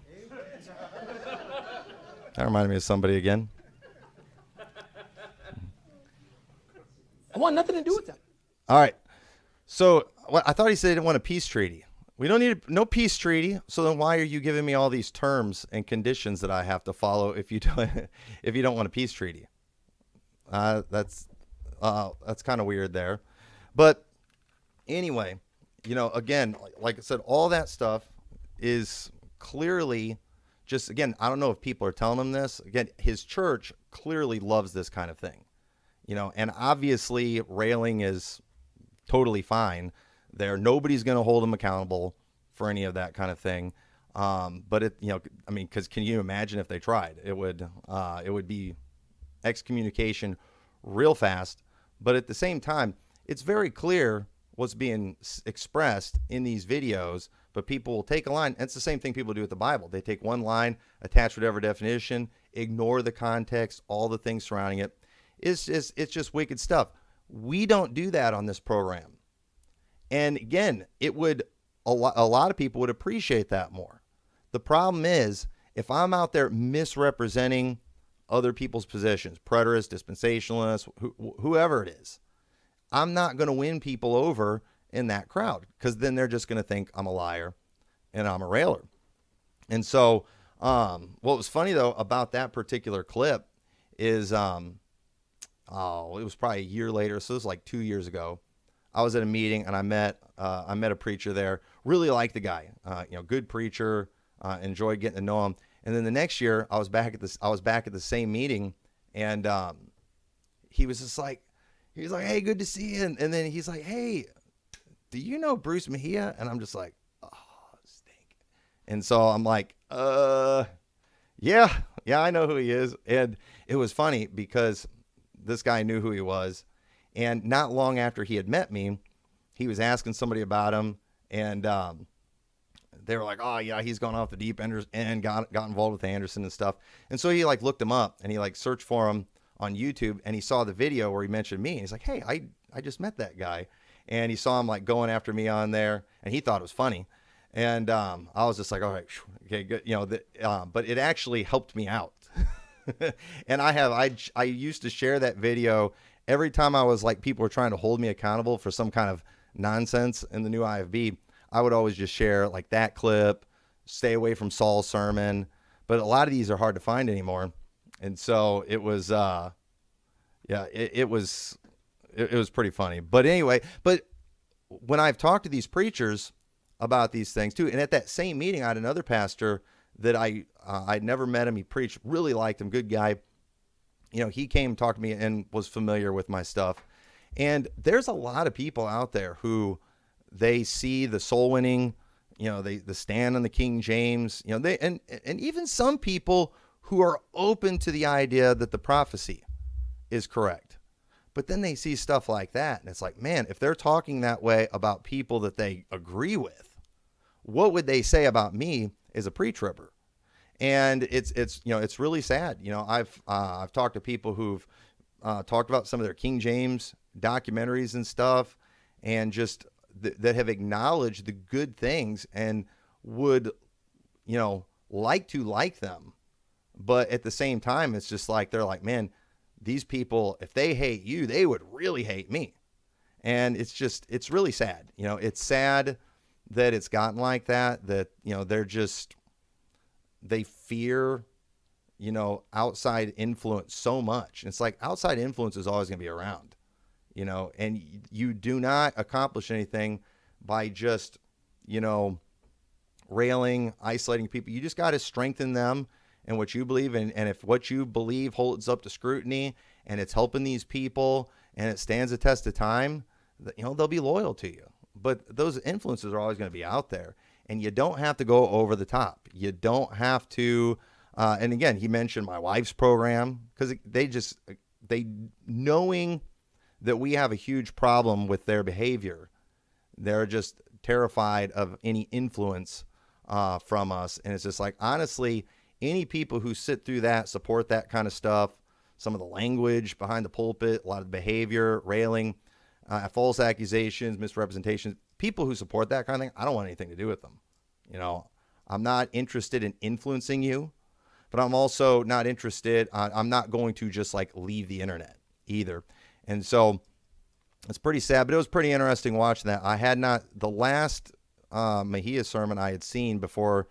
That reminded me of somebody again. I want nothing to do with that. All right. So I thought he said he didn't want a peace treaty. We don't need no peace treaty. So then why are you giving me all these terms and conditions that I have to follow if you don't want a peace treaty? That's kind of weird there. But anyway, again, like I said, all that stuff is clearly just, again, I don't know if people are telling him this. Again, his church clearly loves this kind of thing, and obviously railing is totally fine there. Nobody's going to hold him accountable for any of that kind of thing. But because can you imagine if they tried? It would be excommunication real fast. But at the same time, it's very clear what's being expressed in these videos, but people will take a line. And it's the same thing people do with the Bible. They take one line, attach whatever definition, ignore the context, all the things surrounding it. It's just wicked stuff. We don't do that on this program. And again, a lot of people would appreciate that more. The problem is, if I'm out there misrepresenting other people's positions, preterists, dispensationalists, whoever it is, I'm not going to win people over in that crowd, because then they're just going to think I'm a liar and I'm a railer. And so what was funny, though, about that particular clip is, it was probably a year later, so it was like 2 years ago. I was at a meeting and I met a preacher there. Really liked the guy, good preacher. Enjoyed getting to know him. And then the next year, I was back at the same meeting, and he was like, "Hey, good to see you." And then he's like, "Hey, do you know Bruce Mejia?" And I'm just like, "Oh, stink." And so I'm like, yeah, I know who he is." And it was funny because this guy knew who he was. And not long after he had met me, he was asking somebody about him, and they were like, "Oh yeah, he's gone off the deep end and got involved with Anderson and stuff." And so he looked him up, and he searched for him on YouTube, and he saw the video where he mentioned me, and he's like, "Hey, I just met that guy," and he saw him going after me on there, and he thought it was funny, and I was just like, "All right, okay, good," but it actually helped me out, and I used to share that video. Every time I was people were trying to hold me accountable for some kind of nonsense in the new IFB, I would always just share that clip, stay away from Saul's sermon. But a lot of these are hard to find anymore. And so it was, it was pretty funny. But anyway, when I've talked to these preachers about these things too, and at that same meeting, I had another pastor that I'd never met him. He preached, really liked him, good guy. He came, talked to me, and was familiar with my stuff. And there's a lot of people out there who they see the soul winning, the stand on the King James, and even some people who are open to the idea that the prophecy is correct. But then they see stuff like that, and it's like, man, if they're talking that way about people that they agree with, what would they say about me as a pre-tribber? And it's really sad. I've talked to people who've talked about some of their King James documentaries and stuff, and just that have acknowledged the good things and would, like them. But at the same time, it's just like, they're like, man, these people, if they hate you, they would really hate me. And it's really sad. It's sad that it's gotten like that, they fear, outside influence so much. And it's like, outside influence is always going to be around, and you do not accomplish anything by just, railing, isolating people. You just got to strengthen them and what you believe in. And if what you believe holds up to scrutiny and it's helping these people and it stands the test of time, they'll be loyal to you. But those influences are always going to be out there, and you don't have to go over the top. You don't have to, and again, he mentioned my wife's program, because they knowing that we have a huge problem with their behavior, they're just terrified of any influence from us. And it's just like, honestly, any people who sit through that, support that kind of stuff, some of the language behind the pulpit, a lot of the behavior, railing, false accusations, misrepresentations, people who support that kind of thing, I don't want anything to do with them. I'm not interested in influencing you, but I'm also not interested. I'm not going to just like leave the internet either. And so it's pretty sad, but it was pretty interesting watching that. I had not, the last Mejia sermon I had seen before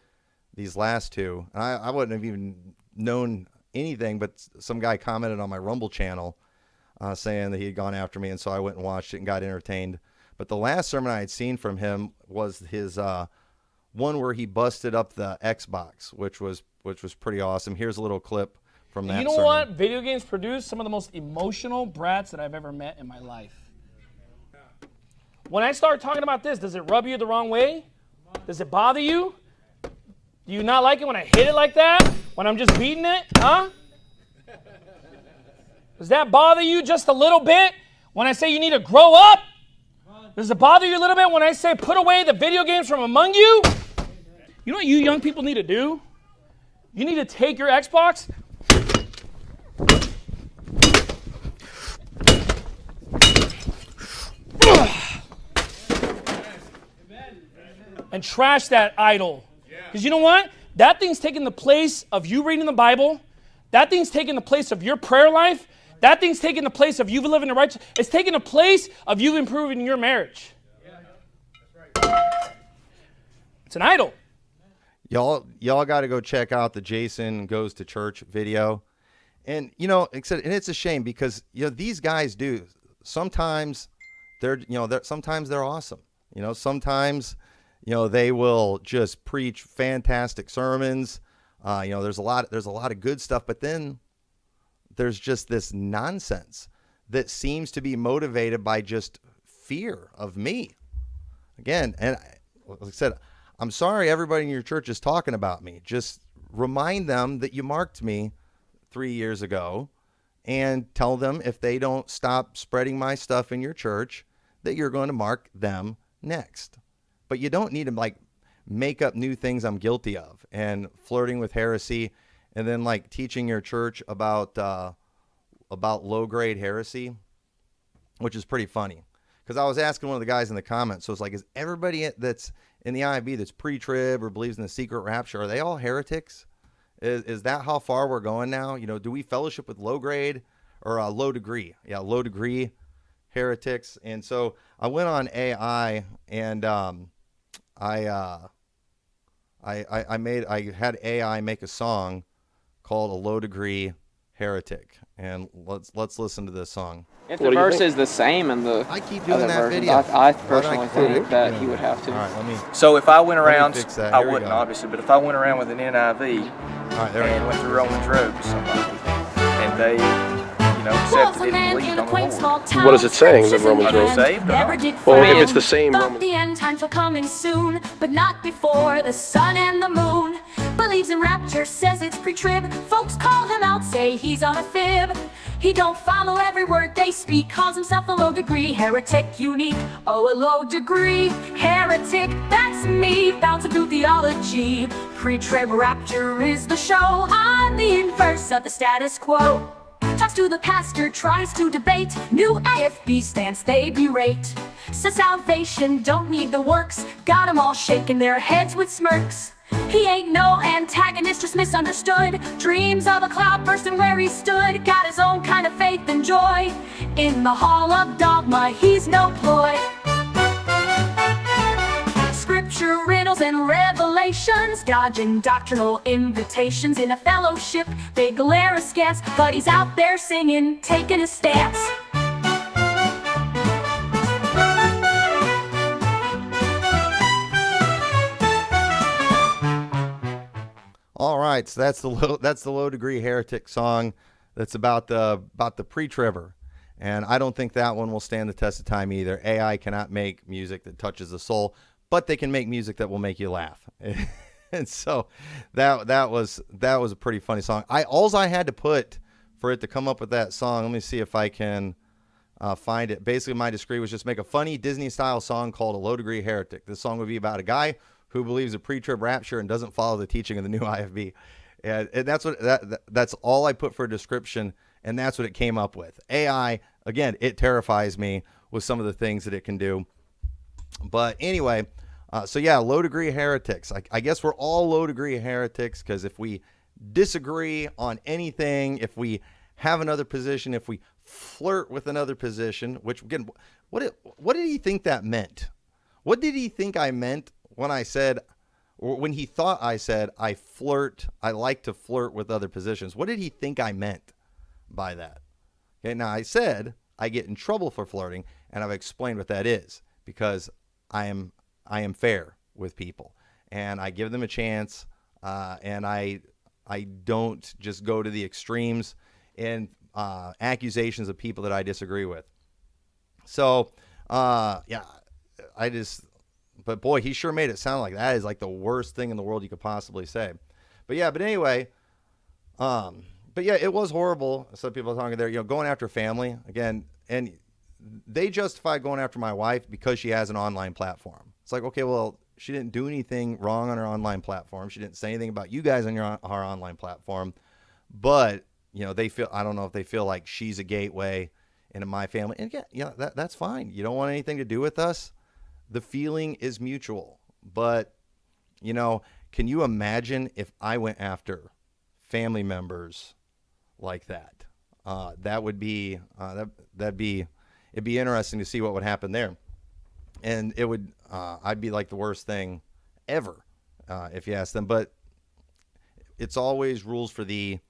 these last two, and I wouldn't have even known anything, but some guy commented on my Rumble channel saying that he had gone after me, and so I went and watched it and got entertained. But the last sermon I had seen from him was his one where he busted up the Xbox, which was pretty awesome. Here's a little clip from that. You know sermon. what? Video games produce some of the most emotional brats that I've ever met in my life. When I start talking about this, does it rub you the wrong way? Does it bother you? Do you not like it when I hit it like that? When I'm just beating it? Huh? Does that bother you just a little bit when I say you need to grow up? Does it bother you a little bit when I say put away the video games from among you? You know what you young people need to do? You need to take your Xbox and trash that idol. Because you know what? That thing's taking the place of you reading the Bible. That thing's taking the place of your prayer life. That thing's taking the place of you living the righteous. It's taking the place of you improving your marriage. It's an idol. Y'all got to go check out the Jason Goes to Church video. And, and it's a shame because, these guys do. Sometimes sometimes they're awesome. Sometimes, they will just preach fantastic sermons. There's a lot of good stuff, but then there's just this nonsense that seems to be motivated by just fear of me. Again, and like I said, I'm sorry everybody in your church is talking about me. Just remind them that you marked me 3 years ago, and tell them if they don't stop spreading my stuff in your church that you're going to mark them next. But you don't need to make up new things I'm guilty of and flirting with heresy, and then teaching your church about low grade heresy, which is pretty funny. Because I was asking one of the guys in the comments, so it's is everybody that's in the IB that's pre-trib or believes in the secret rapture, are they all heretics? Is that how far we're going now? Do we fellowship with low grade or low degree? Yeah, low degree heretics. And so I went on AI and I had AI make a song called A Low Degree Heretic, and let's listen to this song. If the verse is the same in the I keep doing other that versions, video. I personally think that he would have to. All right, let me. So if I went around, fix that. I Here we wouldn't go. obviously, but if I went around with an NIV All right, there we and go. went to Romans Road with somebody, and they, said they didn't believe on the Lord, What is it saying, the Romans are they Road? saved or Never not? did Well, find if it's the same thought Roman- the end times were coming soon, but not before the sun and the moon. Believes in rapture, says it's pre-trib. Folks call him out, say he's on a fib. He don't follow every word they speak, calls himself a low degree heretic, unique. Oh, a low degree heretic, that's me, bound to do theology. Pre-trib rapture is the show, I'm the inverse of the status quo. Talks to the pastor, tries to debate, new AFB stance they berate. Says salvation don't need the works, got 'em all shaking their heads with smirks. He ain't no antagonist, just misunderstood. Dreams of a cloud bursting where he stood. Got his own kind of faith and joy. In the hall of dogma, he's no ploy. Scripture riddles and revelations, dodging doctrinal invitations. In a fellowship, they glare askance, but he's out there singing, taking his stance. All right, so that's the low degree heretic song that's about the pre-tribber. And I don't think that one will stand the test of time either. AI cannot make music that touches the soul, but they can make music that will make you laugh. And so that was a pretty funny song. All I had to put for it to come up with that song, let me see if I can find it. Basically, my decree was just make a funny Disney-style song called A Low Degree Heretic. This song would be about a guy who believes a pre-trib rapture and doesn't follow the teaching of the new IFB. And that's all I put for a description, and that's what it came up with. AI, again, it terrifies me with some of the things that it can do. But anyway, so yeah, low-degree heretics. I guess we're all low-degree heretics because if we disagree on anything, if we have another position, if we flirt with another position, which, again, what did he think that meant? What did he think I meant when I said, or when he thought I said, I like to flirt with other positions? What did he think I meant by that? Okay, now I said I get in trouble for flirting, and I've explained what that is, because I am fair with people, and I give them a chance, and I don't just go to the extremes in accusations of people that I disagree with. So, yeah, but boy, he sure made it sound like that is like the worst thing in the world you could possibly say. But anyway, but yeah, it was horrible. Some people are talking there, going after family again, and they justified going after my wife because she has an online platform. It's like, okay, well, she didn't do anything wrong on her online platform. She didn't say anything about you guys on our online platform, but I don't know if they feel like she's a gateway into my family. And yeah, that's fine. You don't want anything to do with us. The feeling is mutual. But, can you imagine if I went after family members like that? That would be, it'd be interesting to see what would happen there. And it would, I'd be like the worst thing ever, if you ask them. But it's always rules for thee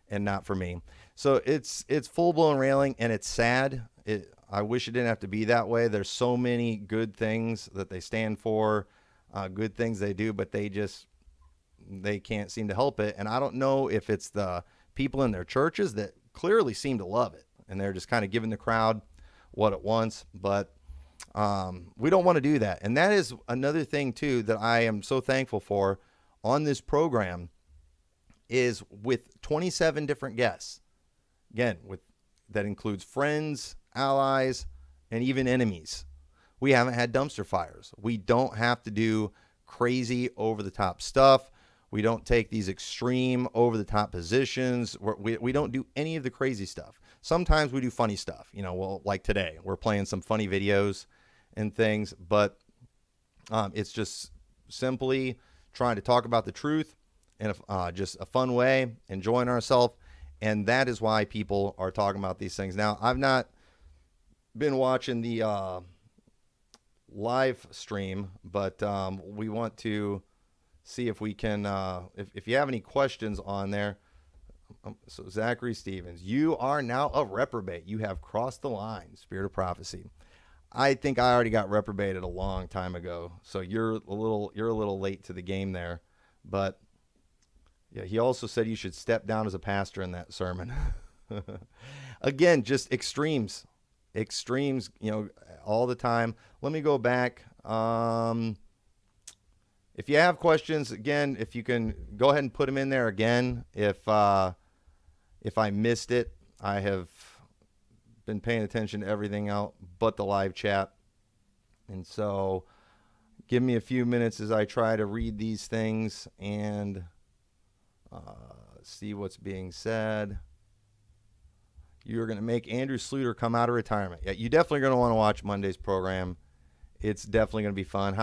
and not for me. So it's full-blown railing, and it's sad. I wish it didn't have to be that way. There's so many good things that they stand for, good things they do, but they can't seem to help it. And I don't know if it's the people in their churches that clearly seem to love it, and they're just kind of giving the crowd what it wants. But we don't want to do that. And that is another thing, too, that I am so thankful for on this program is with 27 different guests. Again, that includes friends, allies, and even enemies. We haven't had dumpster fires. We don't have to do crazy over-the-top stuff. We don't take these extreme over-the-top positions. We don't do any of the crazy stuff. Sometimes we do funny stuff. Well, like today, we're playing some funny videos and things, but it's just simply trying to talk about the truth in just a fun way, enjoying ourselves, and that is why people are talking about these things. Now, I've not been watching the live stream, but we want to see if we can, if you have any questions on there. So Zachary Stevens, you are now a reprobate. You have crossed the line, Spirit of Prophecy. I think I already got reprobated a long time ago, so you're a little late to the game there. But yeah, he also said you should step down as a pastor in that sermon. Again, just extremes, all the time. Let me go back. If you have questions, again, if you can go ahead and put them in there again. If I missed it, I have been paying attention to everything out but the live chat. And so give me a few minutes as I try to read these things and see what's being said. You're going to make Andrew Sluter come out of retirement. Yeah, you definitely going to want to watch Monday's program. It's definitely going to be fun.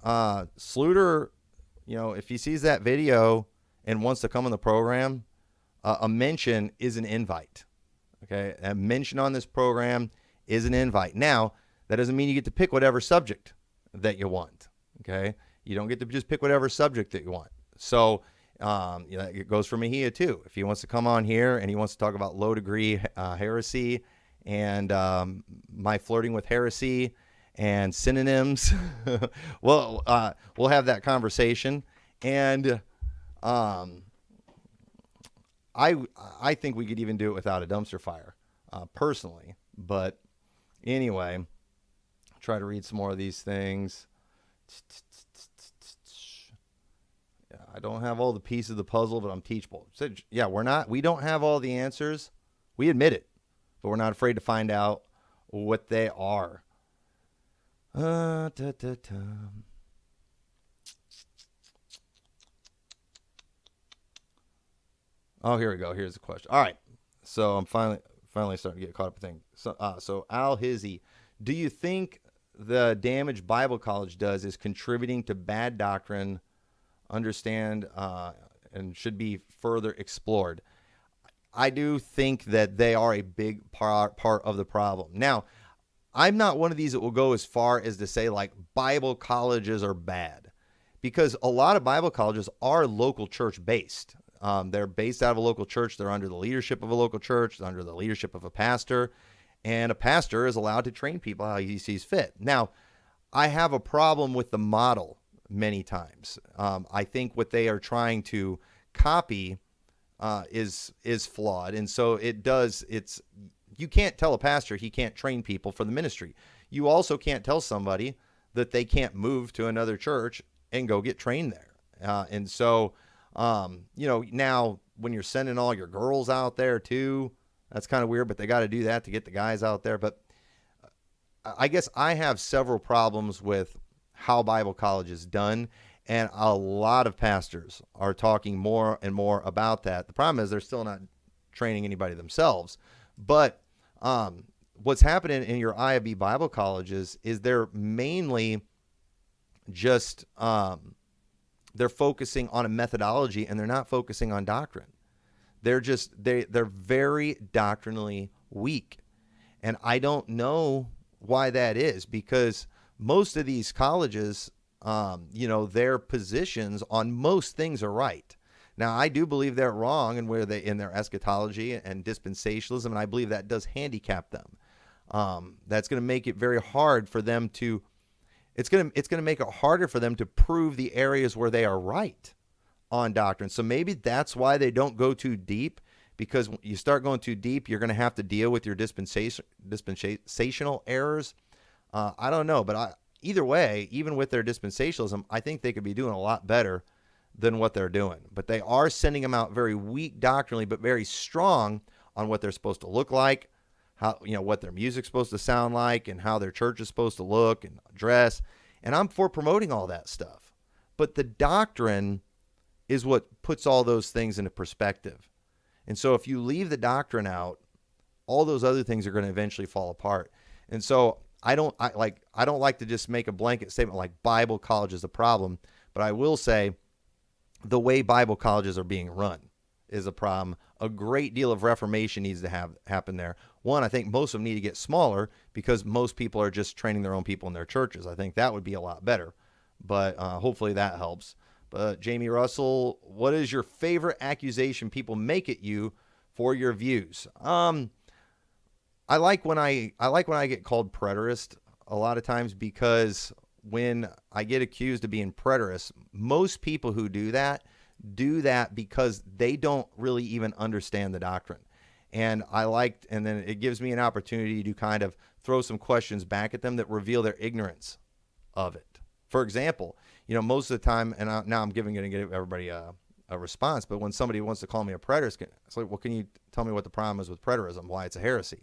Sluter, if he sees that video and wants to come on the program, a mention is an invite. Okay, a mention on this program is an invite. Now, that doesn't mean you get to pick whatever subject that you want. Okay, you don't get to just pick whatever subject that you want. So, it goes for Mejia too. If he wants to come on here and he wants to talk about low degree heresy and my flirting with heresy and synonyms, we'll have that conversation. And I think we could even do it without a dumpster fire, personally. But anyway, try to read some more of these things. I don't have all the pieces of the puzzle, but I'm teachable. So, yeah, we don't have all the answers. We admit it, but we're not afraid to find out what they are. Oh, here we go. Here's the question. All right. So I'm finally starting to get caught up with things. So Al Hizzy, do you think the damage Bible college does is contributing to bad doctrine, understand, and should be further explored? I do think that they are a big part of the problem. Now, I'm not one of these that will go as far as to say like Bible colleges are bad, because a lot of Bible colleges are local church based. They're based out of a local church. They're under the leadership of a local church, they're under the leadership of a pastor, and a pastor is allowed to train people how he sees fit. Now, I have a problem with the model many times. I think what they are trying to copy is flawed. And so you can't tell a pastor he can't train people for the ministry. You also can't tell somebody that they can't move to another church and go get trained there. And so, now when you're sending all your girls out there too, that's kind of weird, but they got to do that to get the guys out there. But I guess I have several problems with how Bible college is done, and a lot of pastors are talking more and more about that. The problem is they're still not training anybody themselves. But what's happening in your IAB Bible colleges is they're mainly just they're focusing on a methodology, and they're not focusing on doctrine. They're very doctrinally weak, and I don't know why that is, because most of these colleges, their positions on most things are right. Now, I do believe they're wrong in their eschatology and dispensationalism, and I believe that does handicap them. That's going to make it very hard for them to. It's going to make it harder for them to prove the areas where they are right on doctrine. So maybe that's why they don't go too deep, because when you start going too deep, you're going to have to deal with your dispensational errors. I don't know, but either way, even with their dispensationalism, I think they could be doing a lot better than what they're doing. But they are sending them out very weak doctrinally, but very strong on what they're supposed to look like, how, what their music's supposed to sound like, and how their church is supposed to look and dress. And I'm for promoting all that stuff. But the doctrine is what puts all those things into perspective. And so if you leave the doctrine out, all those other things are going to eventually fall apart. And so I don't like to just make a blanket statement like Bible college is a problem, but I will say the way Bible colleges are being run is a problem. A great deal of reformation needs to happen there. One, I think most of them need to get smaller, because most people are just training their own people in their churches. I think that would be a lot better, but hopefully that helps. But Jamie Russell, what is your favorite accusation people make at you for your views? I like when I get called preterist a lot of times, because when I get accused of being preterist, most people who do that because they don't really even understand the doctrine. And then it gives me an opportunity to kind of throw some questions back at them that reveal their ignorance of it. For example, most of the time, and now I'm going to give everybody a response, but when somebody wants to call me a preterist, it's like, well, can you tell me what the problem is with preterism, why it's a heresy?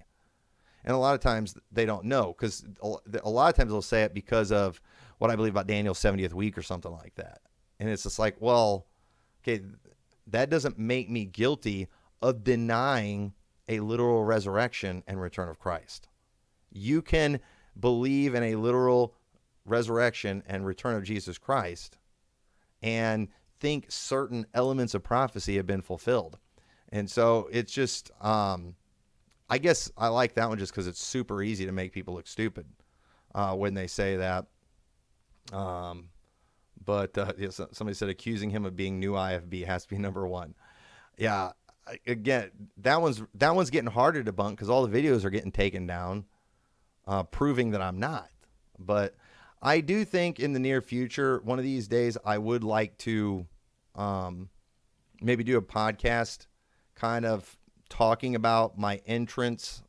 And a lot of times they don't know, because a lot of times they'll say it because of what I believe about Daniel's 70th week or something like that. And it's just like, well, okay, that doesn't make me guilty of denying a literal resurrection and return of Christ. You can believe in a literal resurrection and return of Jesus Christ and think certain elements of prophecy have been fulfilled. And so it's just, I guess I like that one just because it's super easy to make people look stupid when they say that. But somebody said accusing him of being new IFB has to be number one. Yeah, again, that one's getting harder to debunk because all the videos are getting taken down, proving that I'm not. But I do think in the near future, one of these days, I would like to maybe do a podcast kind of talking about my entrance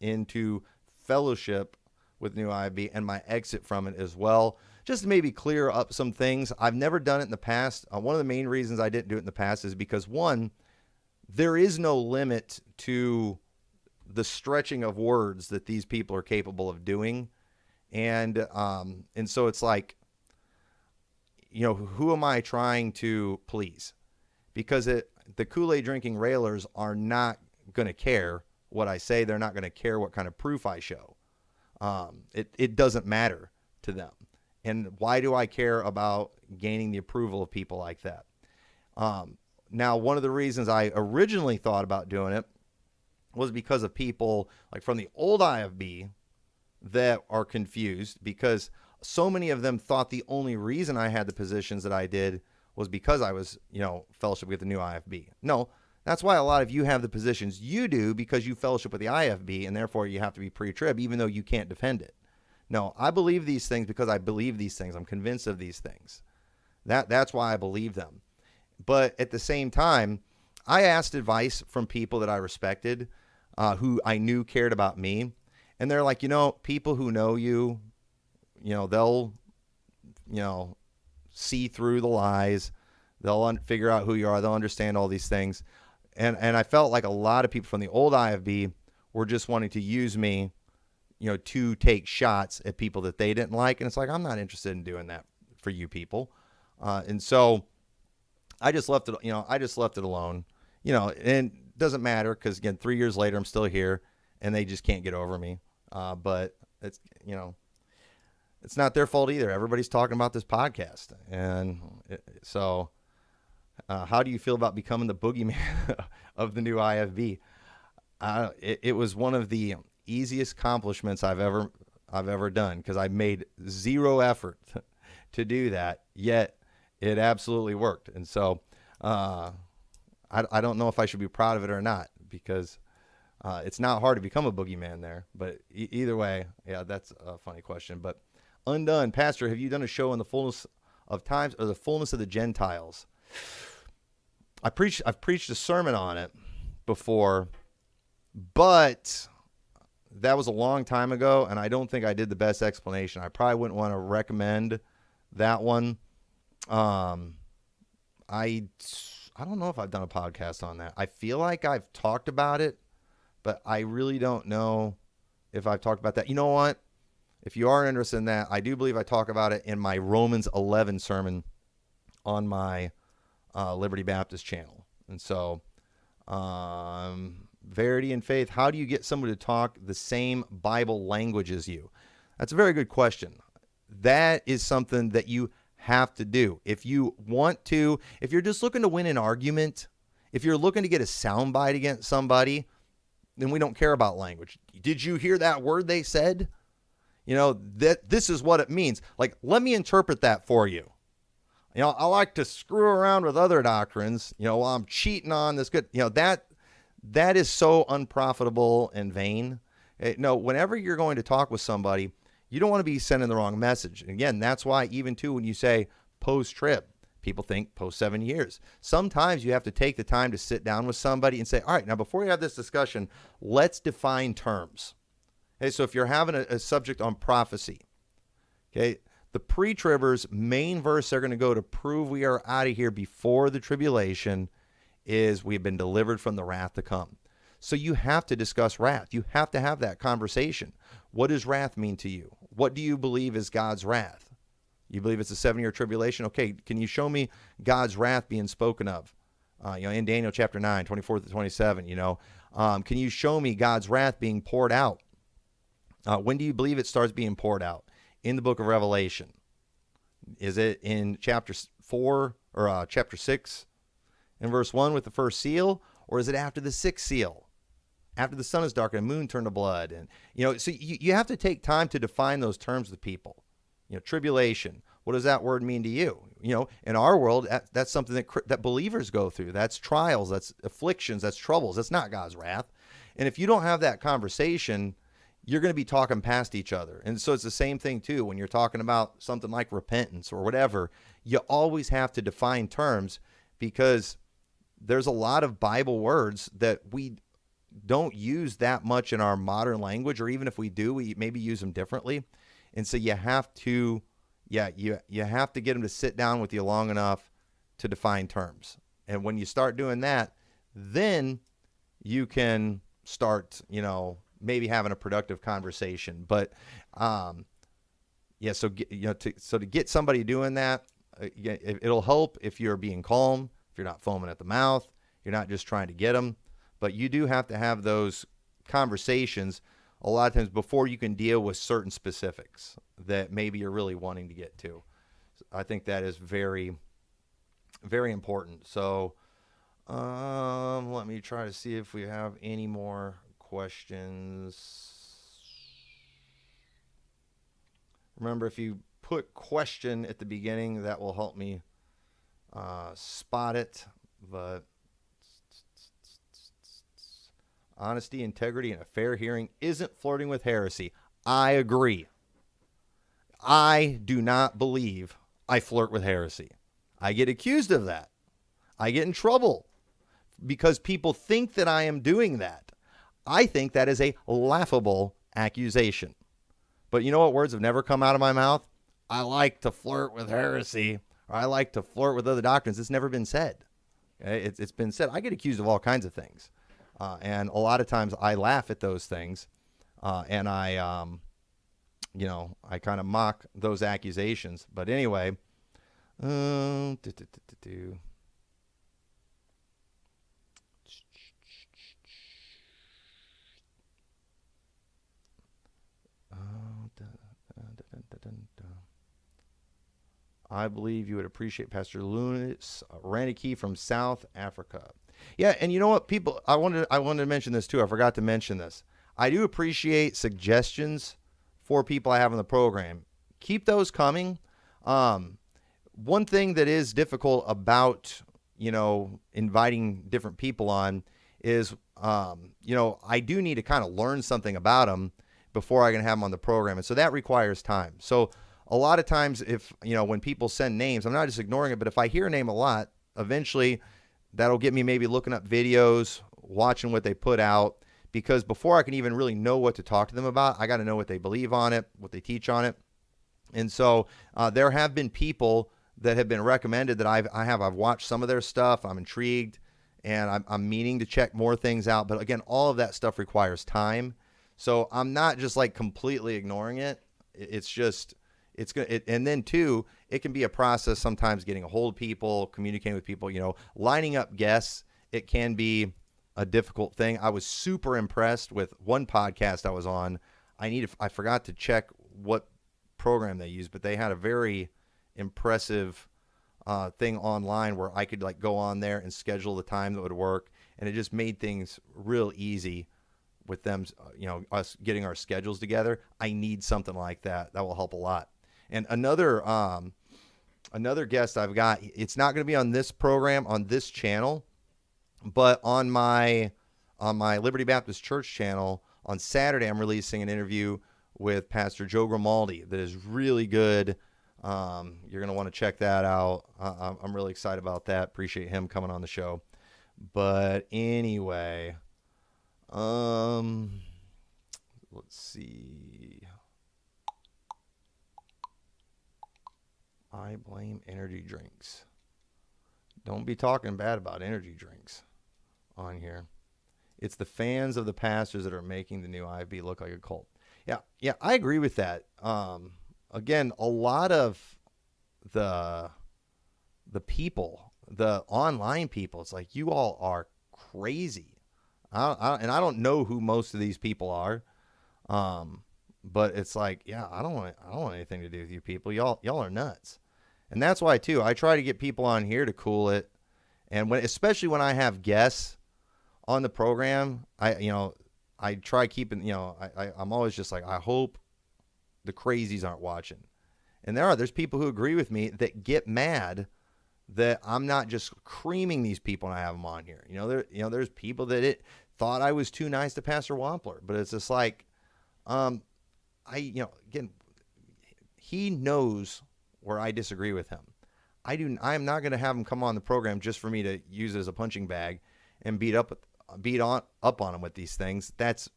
into fellowship with New IFB and my exit from it as well, just to maybe clear up some things. I've never done it in the past. One of the main reasons I didn't do it in the past is because, one, there is no limit to the stretching of words that these people are capable of doing. And so it's like, who am I trying to please? Because the Kool-Aid drinking railers are not going to care what I say. They're not going to care what kind of proof I show. It doesn't matter to them. And why do I care about gaining the approval of people like that? Now, one of the reasons I originally thought about doing it was because of people like from the old IFB that are confused, because so many of them thought the only reason I had the positions that I did was because I was, fellowship with the new IFB. No, that's why a lot of you have the positions you do, because you fellowship with the IFB, and therefore you have to be pre-trib, even though you can't defend it. No, I believe these things because I believe these things. I'm convinced of these things. That's why I believe them. But at the same time, I asked advice from people that I respected, who I knew cared about me. And they're like, people who know you, they'll, see through the lies. They'll figure out who you are. They'll understand all these things. And I felt like a lot of people from the old IFB were just wanting to use me, to take shots at people that they didn't like. And it's like, I'm not interested in doing that for you people. And so I just left it, alone, and it doesn't matter because, again, 3 years later, I'm still here and they just can't get over me. But it's, it's not their fault either. Everybody's talking about this podcast. And so how do you feel about becoming the boogeyman of the new IFB? It was one of the easiest accomplishments I've ever done, because I made zero effort to do that, yet it absolutely worked. And so I don't know if I should be proud of it or not, because it's not hard to become a boogeyman there. But either way, yeah, that's a funny question. But Undone, Pastor, have you done a show in the fullness of times or the fullness of the Gentiles? I've preached a sermon on it before, but that was a long time ago, and I don't think I did the best explanation. I probably wouldn't want to recommend that one. I don't know if I've done a podcast on that. I feel like I've talked about it, but I really don't know if I've talked about that. You know what? If you are interested in that, I do believe I talk about it in my Romans 11 sermon on my Liberty Baptist channel. And so, Verity and Faith, how do you get someone to talk the same Bible language as you? That's a very good question. That is something that you have to do. If you want to, if you're just looking to win an argument, if you're looking to get a soundbite against somebody, then we don't care about language. Did you hear that word they said? That this is what it means. Like, let me interpret that for you. I like to screw around with other doctrines, while I'm cheating on this good, that is so unprofitable and vain. No, whenever you're going to talk with somebody, you don't want to be sending the wrong message. And again, that's why even too, when you say post-trib, people think post 7 years. Sometimes you have to take the time to sit down with somebody and say, all right, now before we have this discussion, let's define terms. Okay, so if you're having a subject on prophecy, okay, the pre-tribbers' main verse they're going to go to prove we are out of here before the tribulation is we've been delivered from the wrath to come. So you have to discuss wrath. You have to have that conversation. What does wrath mean to you? What do you believe is God's wrath? You believe it's a 7-year tribulation? Okay, can you show me God's wrath being spoken of? In Daniel chapter 9, 24 to 27, can you show me God's wrath being poured out? When do you believe it starts being poured out? In the book of Revelation. Is it in chapter 4 or chapter 6 and verse 1 with the first seal? Or is it after the 6th seal? After the sun is darkened and the moon turned to blood? And, so you have to take time to define those terms with people. Tribulation. What does that word mean to you? In our world, that's something that believers go through. That's trials, that's afflictions, that's troubles. That's not God's wrath. And if you don't have that conversation, you're going to be talking past each other. And so it's the same thing, too, when you're talking about something like repentance or whatever. You always have to define terms, because there's a lot of Bible words that we don't use that much in our modern language, or even if we do, we maybe use them differently. And so you have to, you have to get them to sit down with you long enough to define terms. And when you start doing that, then you can start, maybe having a productive conversation. But, so to get somebody doing that, it'll help if you're being calm, if you're not foaming at the mouth, you're not just trying to get them. But you do have to have those conversations a lot of times before you can deal with certain specifics that maybe you're really wanting to get to. I think that is very, very important. So let me try to see if we have any more questions. Remember, if you put question at the beginning, that will help me spot it. But honesty, integrity, and a fair hearing isn't flirting with heresy. I agree. I do not believe I flirt with heresy. I get accused of that. I get in trouble because people think that I am doing that. I think that is a laughable accusation. But you know what words have never come out of my mouth? I like to flirt with heresy, or I like to flirt with other doctrines. It's never been said. Okay? It's been said. I get accused of all kinds of things. And a lot of times I laugh at those things, and I kind of mock those accusations. But anyway, I believe you would appreciate Pastor Lunas Raniki from South Africa. Yeah, and you know what, people, I wanted to mention this too. I forgot to mention this. I do appreciate suggestions for people I have on the program. Keep those coming. One thing that is difficult about, inviting different people on is, I do need to kind of learn something about them before I can have them on the program. And so that requires time. So a lot of times if, when people send names, I'm not just ignoring it, but if I hear a name a lot, eventually that'll get me maybe looking up videos, watching what they put out, because before I can even really know what to talk to them about, I got to know what they believe on it, what they teach on it. And so there have been people that have been recommended that I've watched some of their stuff. I'm intrigued, and I'm meaning to check more things out. But again, all of that stuff requires time. So I'm not just like completely ignoring it. It's just, and then too, it can be a process sometimes getting a hold of people, communicating with people, lining up guests. It can be a difficult thing. I was super impressed with one podcast I was on. I forgot to check what program they used, but they had a very impressive thing online where I could go on there and schedule the time that would work. And it just made things real easy with them, us getting our schedules together. I need something like that. That will help a lot. And another guest I've got, it's not going to be on this program, on this channel, but on my Liberty Baptist Church channel on Saturday, I'm releasing an interview with Pastor Joe Grimaldi that is really good. You're going to want to check that out. I'm really excited about that. Appreciate him coming on the show. But anyway, let's see. I blame energy drinks. Don't be talking bad about energy drinks on here. It's the fans of the pastors that are making the new IFB look like a cult. Yeah, I agree with that. Again, a lot of the people, the online people, it's like, you all are crazy. And I don't know who most of these people are. But it's like, yeah, I don't want anything to do with you people. Y'all are nuts. And that's why too, I try to get people on here to cool it. And especially when I have guests on the program, I try keeping, I'm always just like, I hope the crazies aren't watching. And there's people who agree with me that get mad that I'm not just creaming these people and I have them on here. There's people that thought I was too nice to Pastor Wampler, but it's just like, again, he knows where I disagree with him. I'm not going to have him come on the program just for me to use it as a punching bag and beat up on him with these things. That's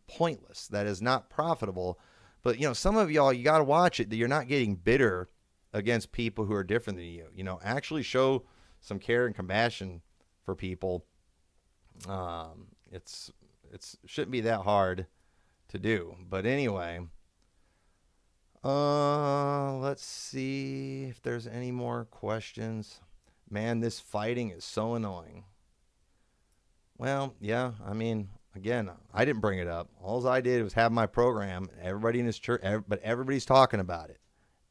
pointless. That is not profitable. But, some of y'all, you got to watch it, that you're not getting bitter against people who are different than you. Actually show some care and compassion for people. It shouldn't be that hard to do. But anyway, let's see if there's any more questions. Man, this fighting is so annoying. Well, yeah, again, I didn't bring it up. All I did was have my program. Everybody in this church, but everybody's talking about it.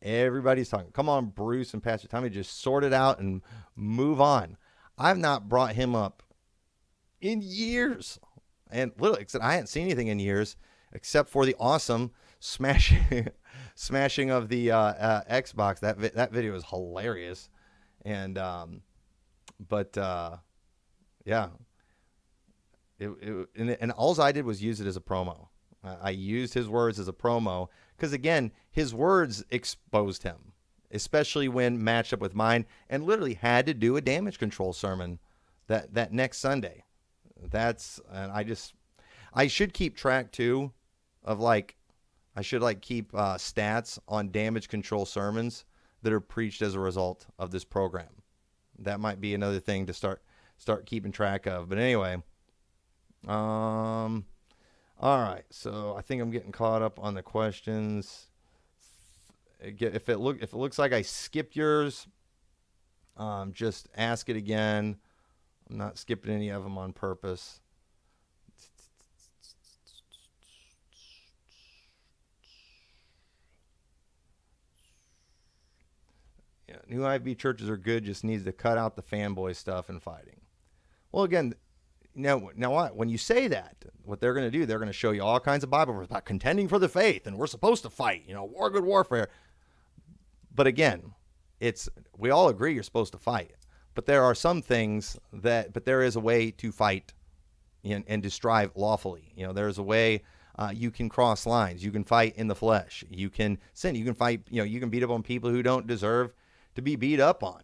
Everybody's talking. Come on, Bruce and Pastor Tommy, just sort it out and move on. I've not brought him up in years. And literally, I hadn't seen anything in years except for the awesome smashing of the Xbox. That video is hilarious. And, yeah. And all I did was use it as a promo. I used his words as a promo because, again, his words exposed him, especially when matched up with mine, and literally had to do a damage control sermon that next Sunday. I should keep track too of keep stats on damage control sermons that are preached as a result of this program. That might be another thing to start keeping track of. But anyway, all right. So I think I'm getting caught up on the questions. If it looks like I skipped yours, just ask it again. I'm not skipping any of them on purpose. Yeah, new IB churches are good, just needs to cut out the fanboy stuff and fighting. Well, again, now what? When you say that, what they're going to do, they're going to show you all kinds of Bible verses about contending for the faith, and we're supposed to fight, war, good warfare. But again, we all agree you're supposed to fight. But there are some things but there is a way to fight and to strive lawfully. There's a way you can cross lines. You can fight in the flesh. You can sin. You can fight, you can beat up on people who don't deserve to be beat up on,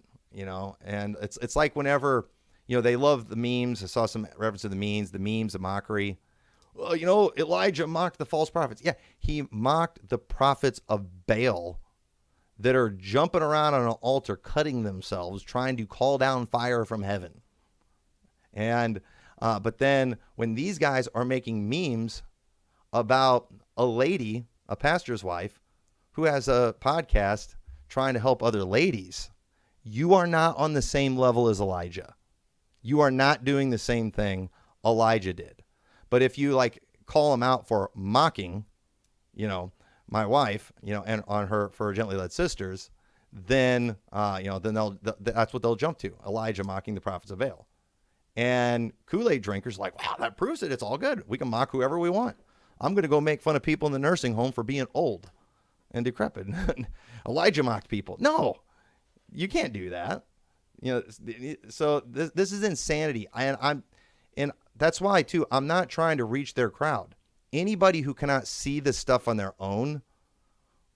and it's like whenever, they love the memes. I saw some reference to the memes, the mockery. Well, Elijah mocked the false prophets. Yeah, he mocked the prophets of Baal that are jumping around on an altar, cutting themselves, trying to call down fire from heaven. And, but then when these guys are making memes about a lady, a pastor's wife, who has a podcast trying to help other ladies, you are not on the same level as Elijah. You are not doing the same thing Elijah did. But if you call him out for mocking, my wife, and on her for her gently led sisters, then that's what they'll jump to. Elijah mocking the prophets of Baal. And Kool-Aid drinkers wow, that proves it. It's all good. We can mock whoever we want. I'm going to go make fun of people in the nursing home for being old and decrepit. Elijah mocked people. No, you can't do that. So this is insanity. And that's why too, I'm not trying to reach their crowd. Anybody who cannot see this stuff on their own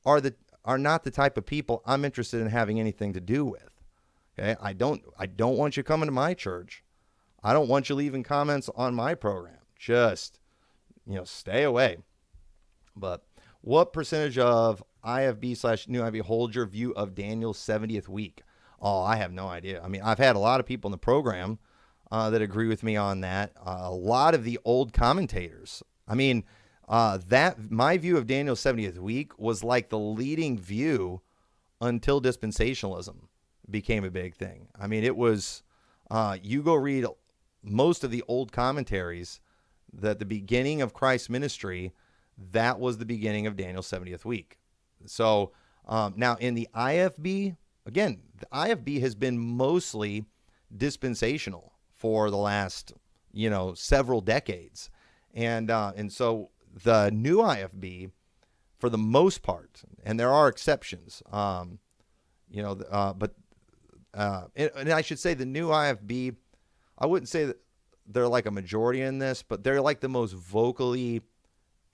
are not the type of people I'm interested in having anything to do with. Okay. I don't want you coming to my church. I don't want you leaving comments on my program. Just, stay away. But what percentage of IFB/New IFB hold your view of Daniel's 70th week? Oh, I have no idea. I've had a lot of people in the program that agree with me on that. A lot of the old commentators. I mean, that my view of Daniel's 70th week was like the leading view until dispensationalism became a big thing. I mean, it was, you go read most of the old commentaries that the beginning of Christ's ministry, that was the beginning of Daniel's 70th week. So now in the IFB, again, the IFB has been mostly dispensational for the last, several decades. And so the new IFB, for the most part, and there are exceptions, and I should say the new IFB, I wouldn't say that they're like a majority in this, but they're like the most vocally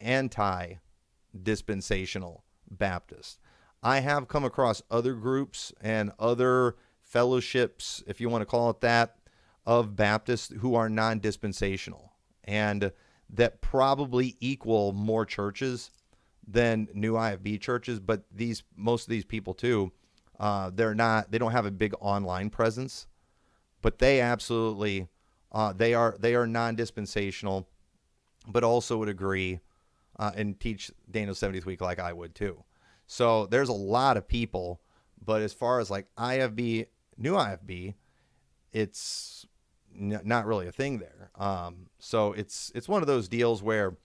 anti-dispensational Baptist. I have come across other groups and other fellowships, if you want to call it that, of Baptists who are non-dispensational and that probably equal more churches than new IFB churches. But most of these people too, they don't have a big online presence, but they absolutely, they are non-dispensational, but also would agree and teach Daniel's 70th week like I would too. So there's a lot of people, but as far as like IFB, new IFB, it's not really a thing there. So it's one of those deals where,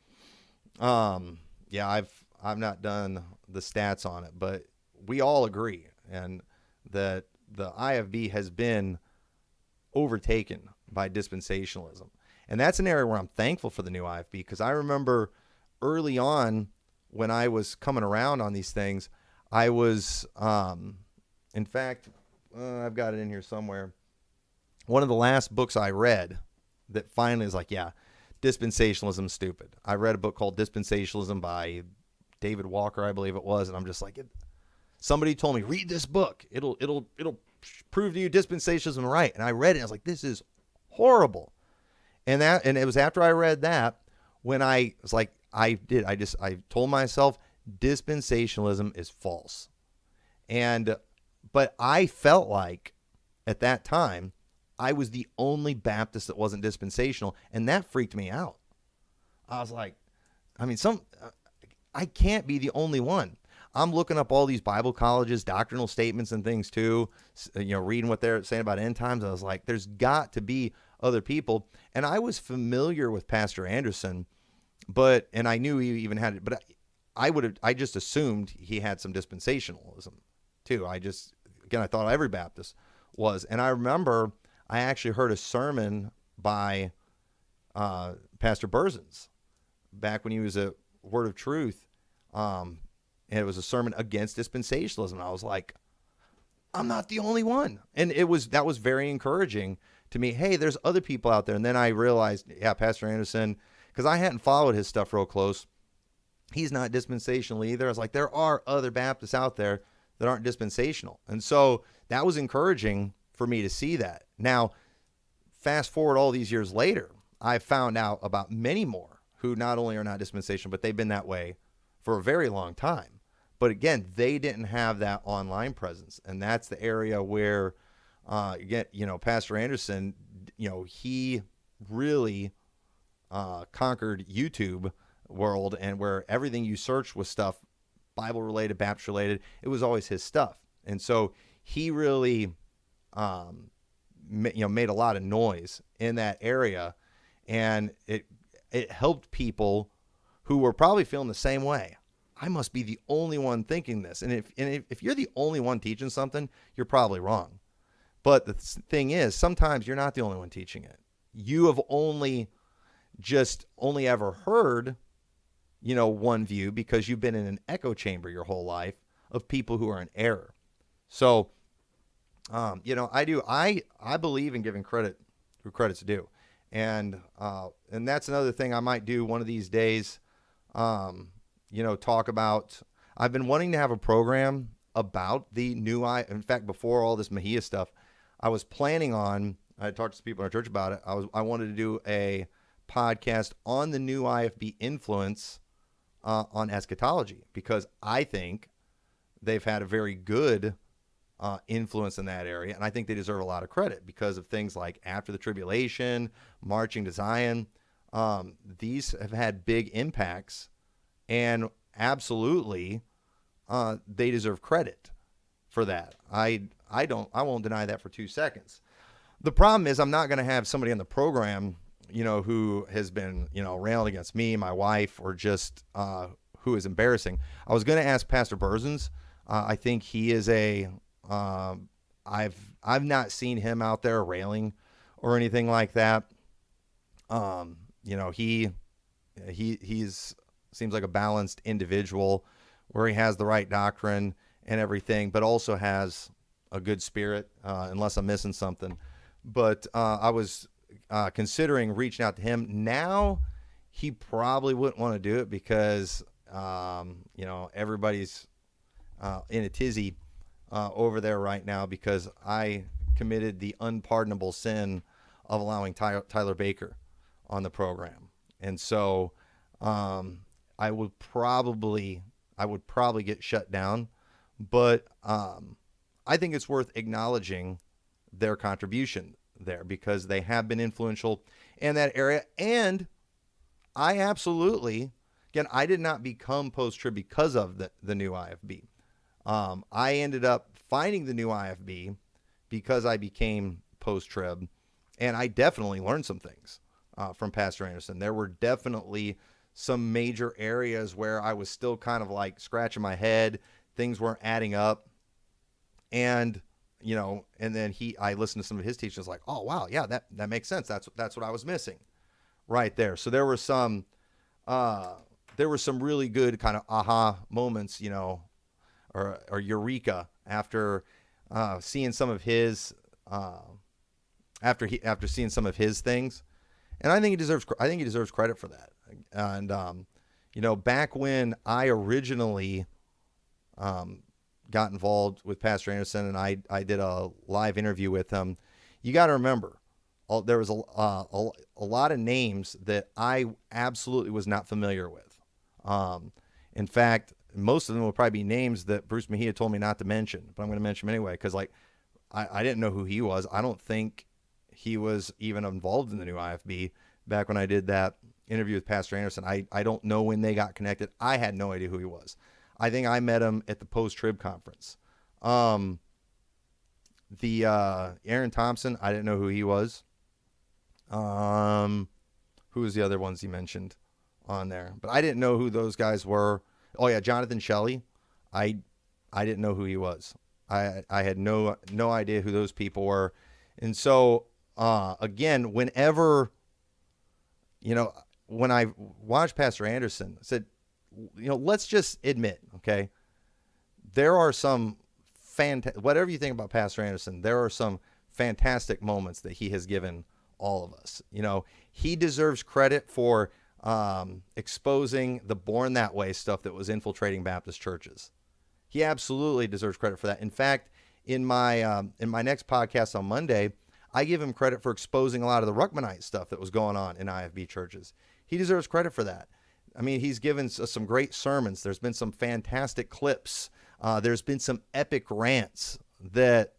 I've not done the stats on it, but we all agree and that the IFB has been overtaken by dispensationalism. And that's an area where I'm thankful for the new IFB, because I remember early on when I was coming around on these things, I was, in fact, I've got it in here somewhere. One of the last books I read that finally is like, yeah, dispensationalism is stupid. I read a book called Dispensationalism by David Walker, I believe it was, and I'm just like, somebody told me, read this book. It'll prove to you dispensationalism is right. And I read it, and I was like, this is horrible. And it was after I read that when I was like, I told myself dispensationalism is false. But I felt like at that time I was the only Baptist that wasn't dispensational, and that freaked me out. I was like, I can't be the only one. I'm looking up all these Bible colleges, doctrinal statements and things too, reading what they're saying about end times. I was like, there's got to be other people. And I was familiar with Pastor Anderson, and I knew he even had it, but I just assumed he had some dispensationalism too. I thought every Baptist was. And I remember I actually heard a sermon by Pastor Berzins back when he was at Word of Truth. And it was a sermon against dispensationalism. And I was like, I'm not the only one. And that was very encouraging to me. Hey, there's other people out there. And then I realized, Pastor Anderson, because I hadn't followed his stuff real close, he's not dispensational either. I was like, there are other Baptists out there that aren't dispensational. And so that was encouraging for me to see that. Now, fast forward all these years later, I found out about many more who not only are not dispensational, but they've been that way for a very long time. But again, they didn't have that online presence. And that's the area where, Pastor Anderson, he really conquered YouTube world, and where everything you searched was stuff Bible related, Baptist related. It was always his stuff. And so he really, made a lot of noise in that area, and it helped people who were probably feeling the same way. I must be the only one thinking this. And if you're the only one teaching something, you're probably wrong. But the thing is, sometimes you're not the only one teaching it. You have only ever heard, one view because you've been in an echo chamber your whole life of people who are in error. So, I believe in giving credit where credit's due. And that's another thing I might do one of these days, talk about. I've been wanting to have a program about the new in fact, before all this Mejia stuff, I was planning on, I talked to some people in our church about it. I wanted to do a podcast on the new IFB influence on eschatology, because I think they've had a very good influence in that area, and I think they deserve a lot of credit because of things like After the Tribulation, Marching to Zion. These have had big impacts, and absolutely, they deserve credit for that. I won't deny that for 2 seconds. The problem is I'm not going to have somebody on the program, who has been, railing against me, my wife, or just who is embarrassing. I was going to ask Pastor Berzins. I think he is I've not seen him out there railing or anything like that. He's seems like a balanced individual where he has the right doctrine and everything, but also has a good spirit, unless I'm missing something. But I was considering reaching out to him. Now he probably wouldn't want to do it because, everybody's in a tizzy over there right now because I committed the unpardonable sin of allowing Tyler Baker on the program. And so I would probably get shut down, but I think it's worth acknowledging their contribution there because they have been influential in that area. And I absolutely, again, I did not become post-trib because of the new IFB. I ended up finding the new IFB because I became post-trib, and I definitely learned some things from Pastor Anderson. There were definitely some major areas where I was still kind of like scratching my head. Things weren't adding up. And, and then I listened to some of his teachings like, oh, wow, yeah, that makes sense. That's what I was missing right there. So there were some really good kind of aha moments, or eureka after seeing some of his after seeing some of his things. And I think he deserves credit for that. And back when I originally got involved with Pastor Anderson and I did a live interview with him, you got to remember there was a lot of names that I absolutely was not familiar with. In fact, most of them will probably be names that Bruce Mejia told me not to mention, but I'm going to mention them anyway because I didn't know who he was. I don't think he was even involved in the new IFB back when I did that interview with Pastor Anderson. I don't know when they got connected. I had no idea who he was. I think I met him at the post-trib conference. Aaron Thompson, I didn't know who he was. Who was the other ones he mentioned on there? But I didn't know who those guys were. Oh yeah, Jonathan Shelley. I didn't know who he was. I had no idea who those people were. And so again, whenever when I watched Pastor Anderson, I said, let's just admit, okay, there are some whatever you think about Pastor Anderson, there are some fantastic moments that he has given all of us. He deserves credit for exposing the Born That Way stuff that was infiltrating Baptist churches. He absolutely deserves credit for that. In fact, in my next podcast on Monday, I give him credit for exposing a lot of the Ruckmanite stuff that was going on in IFB churches. He deserves credit for that. I mean, he's given us some great sermons. There's been some fantastic clips. There's been some epic rants that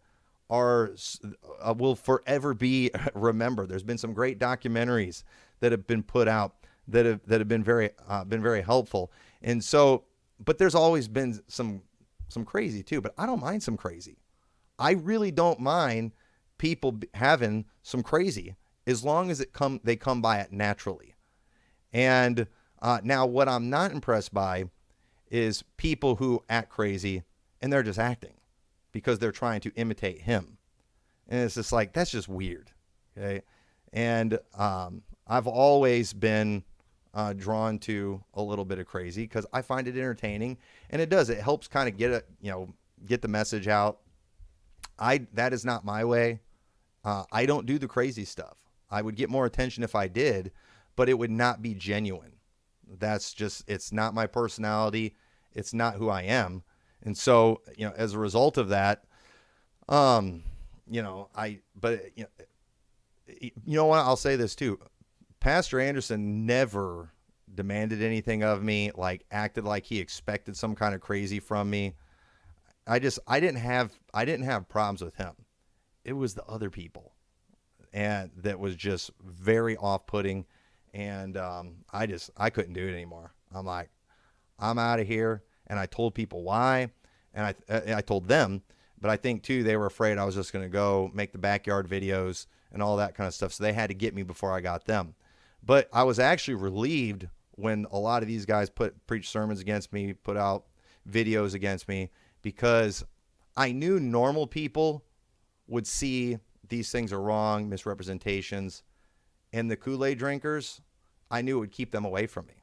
will forever be remembered. There's been some great documentaries that have been put out that have been very helpful. And so, but there's always been some crazy too. But I don't mind some crazy. I really don't mind people having some crazy as long as they come by it naturally. And now what I'm not impressed by is people who act crazy and they're just acting because they're trying to imitate him. And it's just like, that's just weird. Okay. And I've always been drawn to a little bit of crazy because I find it entertaining, and it helps kind of get the message out. That is not my way. I don't do the crazy stuff. I would get more attention if I did, but it would not be genuine. It's not my personality. It's not who I am. And so, as a result of that, what, I'll say this too. Pastor Anderson never demanded anything of me, like acted like he expected some kind of crazy from me. I didn't have problems with him. It was the other people, and that was just very off-putting. And I couldn't do it anymore. I'm like, I'm out of here. And I told people why, and I told them, but I think too they were afraid I was just going to go make the backyard videos and all that kind of stuff. So they had to get me before I got them. But I was actually relieved when a lot of these guys preach sermons against me, put out videos against me, because I knew normal people would see these things are wrong, misrepresentations, and the Kool-Aid drinkers, I knew it would keep them away from me.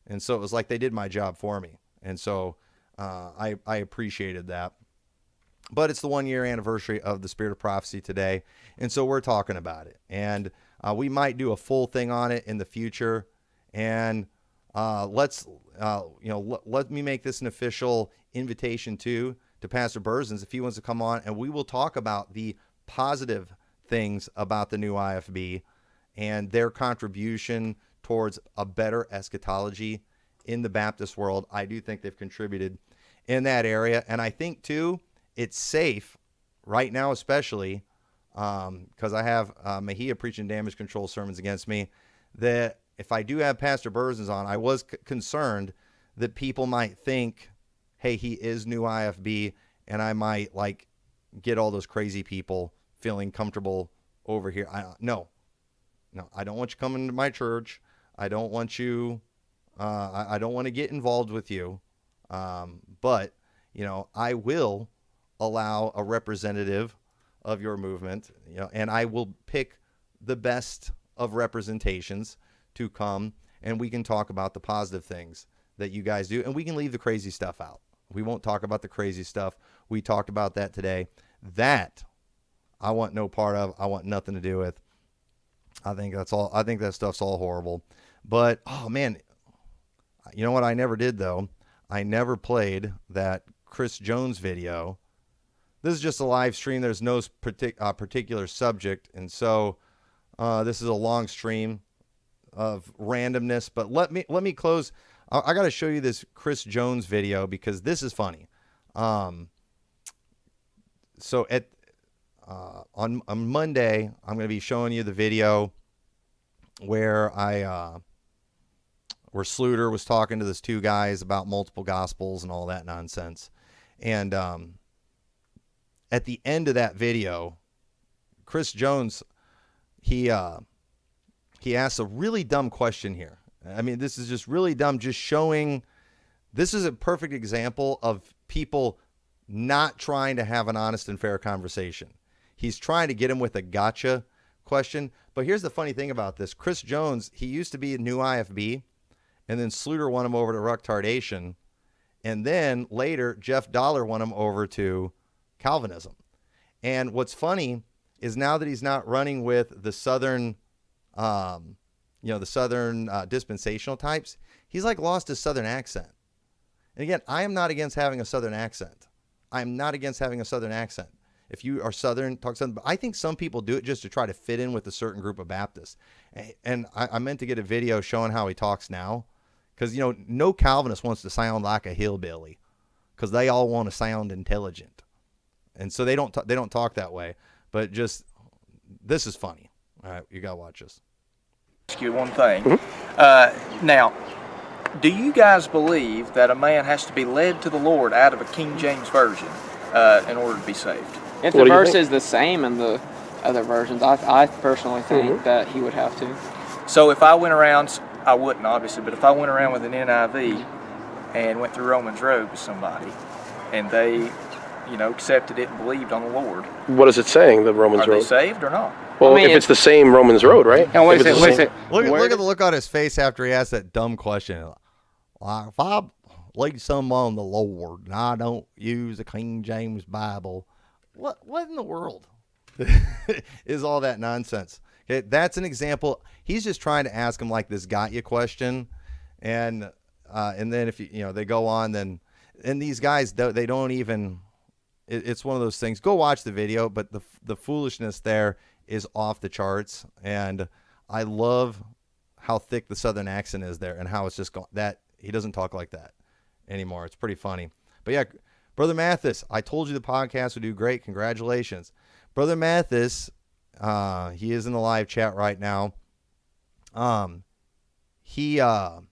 And so it was like they did my job for me. And so I appreciated that. But it's the 1-year anniversary of the Spirit of Prophecy today, and so we're talking about it. And we might do a full thing on it in the future. And let me make this an official invitation to Pastor Berzins if he wants to come on, and we will talk about the positive things about the new IFB and their contribution towards a better eschatology in the Baptist world. I do think they've contributed in that area, and I think too it's safe right now, especially because I have Mejia preaching damage control sermons against me, that if I do have Pastor Berzins on, I was concerned that people might think, hey, he is new IFB, and I might like get all those crazy people feeling comfortable over here. No, I don't want you coming to my church. I don't want you, I don't want to get involved with you. But, I will allow a representative of your movement, and I will pick the best of representations to come, and we can talk about the positive things that you guys do, and we can leave the crazy stuff out. We won't talk about the crazy stuff. We talked about that today. That I want no part of. I want nothing to do with. I think that's all. I think that stuff's all horrible. But, oh man, you know what I never did though? I never played that Chris Jones video. This is just a live stream. There's no particular subject, and so this is a long stream of randomness. But let me close. I got to show you this Chris Jones video because this is funny. So on Monday, I'm going to be showing you the video where where Sluter was talking to those two guys about multiple gospels and all that nonsense. And at the end of that video, Chris Jones, he asks a really dumb question here. I mean, this is just really dumb, just showing this is a perfect example of people not trying to have an honest and fair conversation. He's trying to get him with a gotcha question. But here's the funny thing about this. Chris Jones, he used to be a new IFB, and then Sluter won him over to Rucktardation. And then later, Jeff Dollar won him over to Calvinism. And what's funny is now that he's not running with the Southern, the Southern dispensational types, he's like lost his Southern accent. And again, I am not against having a Southern accent. I'm not against having a Southern accent. If you are Southern, talk Southern. But I think some people do it just to try to fit in with a certain group of Baptists. And I meant to get a video showing how he talks now. Because, no Calvinist wants to sound like a hillbilly. Because they all want to sound intelligent. And so they don't talk that way. But just, this is funny. All right, you got to watch this. Ask you one thing. Now, do you guys believe that a man has to be led to the Lord out of a King James version in order to be saved? If the verse is the same in the other versions, I personally think that he would have to. So if I went around, I wouldn't obviously, but if I went around with an NIV and went through Romans Road with somebody and they, accepted it and believed on the Lord. What is it saying, the Romans Road? Are they saved or not? Well, if it's the same Romans Road, right? No, wait a second. Look at the look on his face after he asked that dumb question. Like, if I lead someone on the Lord and I don't use the King James Bible, what in the world is all that nonsense? Okay, that's an example. He's just trying to ask him like this got you question, and then if they go on, then and these guys they don't even. It's one of those things. Go watch the video, but the foolishness there is off the charts, and I love how thick the Southern accent is there, and how it's just that he doesn't talk like that anymore. It's pretty funny. But yeah, Brother Mathis, I told you the podcast would do great. Congratulations. Brother Mathis, he is in the live chat right now. He was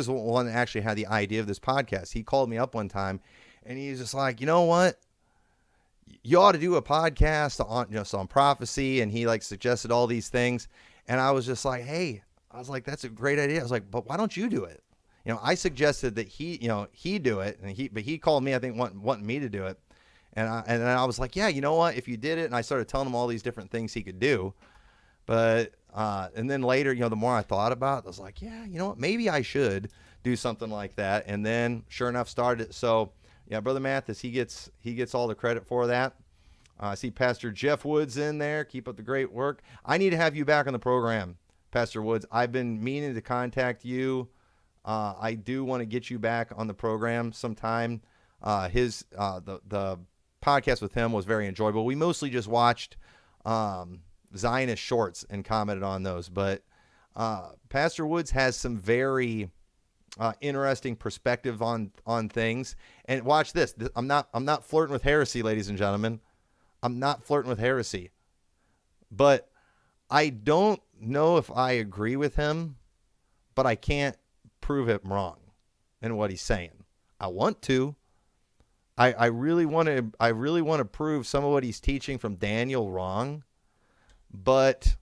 the one that actually had the idea of this podcast. He called me up one time, and he was just like, you know what? You ought to do a podcast on prophecy, and he like suggested all these things, and I was just like, hey, that's a great idea. I was like, but why don't you do it? I suggested that he do it, and he called me, I think, wanting me to do it, and then I was like, yeah, you know what? If you did it, and I started telling him all these different things he could do, but and then later, the more I thought about it, I was like, yeah, you know what? Maybe I should do something like that, and then sure enough, started. So yeah, Brother Mathis, he gets all the credit for that. I see Pastor Jeff Woods in there. Keep up the great work. I need to have you back on the program, Pastor Woods. I've been meaning to contact you. I do want to get you back on the program sometime. The podcast with him was very enjoyable. We mostly just watched Zionist shorts and commented on those, but Pastor Woods has some very interesting perspective on things. And watch this. I'm not flirting with heresy, ladies and gentlemen. I'm not flirting with heresy, but I don't know if I agree with him, but I can't prove him wrong in what he's saying. I want to. I really want to prove some of what he's teaching from Daniel wrong, but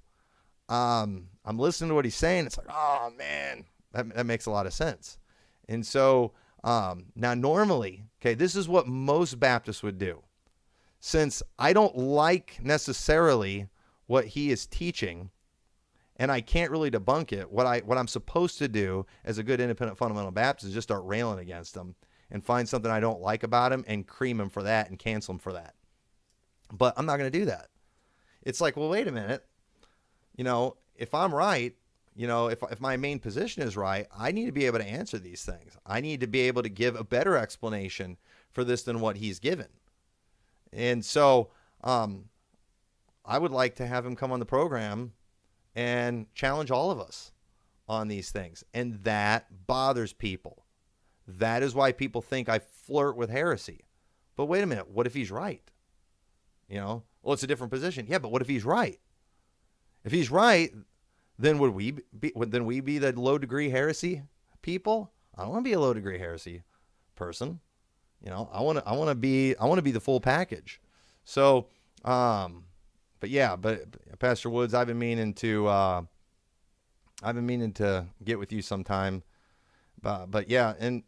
I'm listening to what he's saying. It's like, oh man, that makes a lot of sense. And so now normally, okay, this is what most Baptists would do. Since I don't like necessarily what he is teaching, and I can't really debunk it, what I'm supposed to do as a good independent fundamental Baptist is just start railing against him and find something I don't like about him and cream him for that and cancel him for that. But I'm not going to do that. It's like, well, wait a minute. If I'm right, if my main position is right, I need to be able to answer these things. I need to be able to give a better explanation for this than what he's given. And so I would like to have him come on the program and challenge all of us on these things. And that bothers people. That is why people think I flirt with heresy. But wait a minute, what if he's right? Well, it's a different position. Yeah, but what if he's right? If he's right, then would we be the low degree heresy people? I don't want to be a low degree heresy person. I want to be the full package. So, but Pastor Woods, I've been meaning to get with you sometime. But yeah, and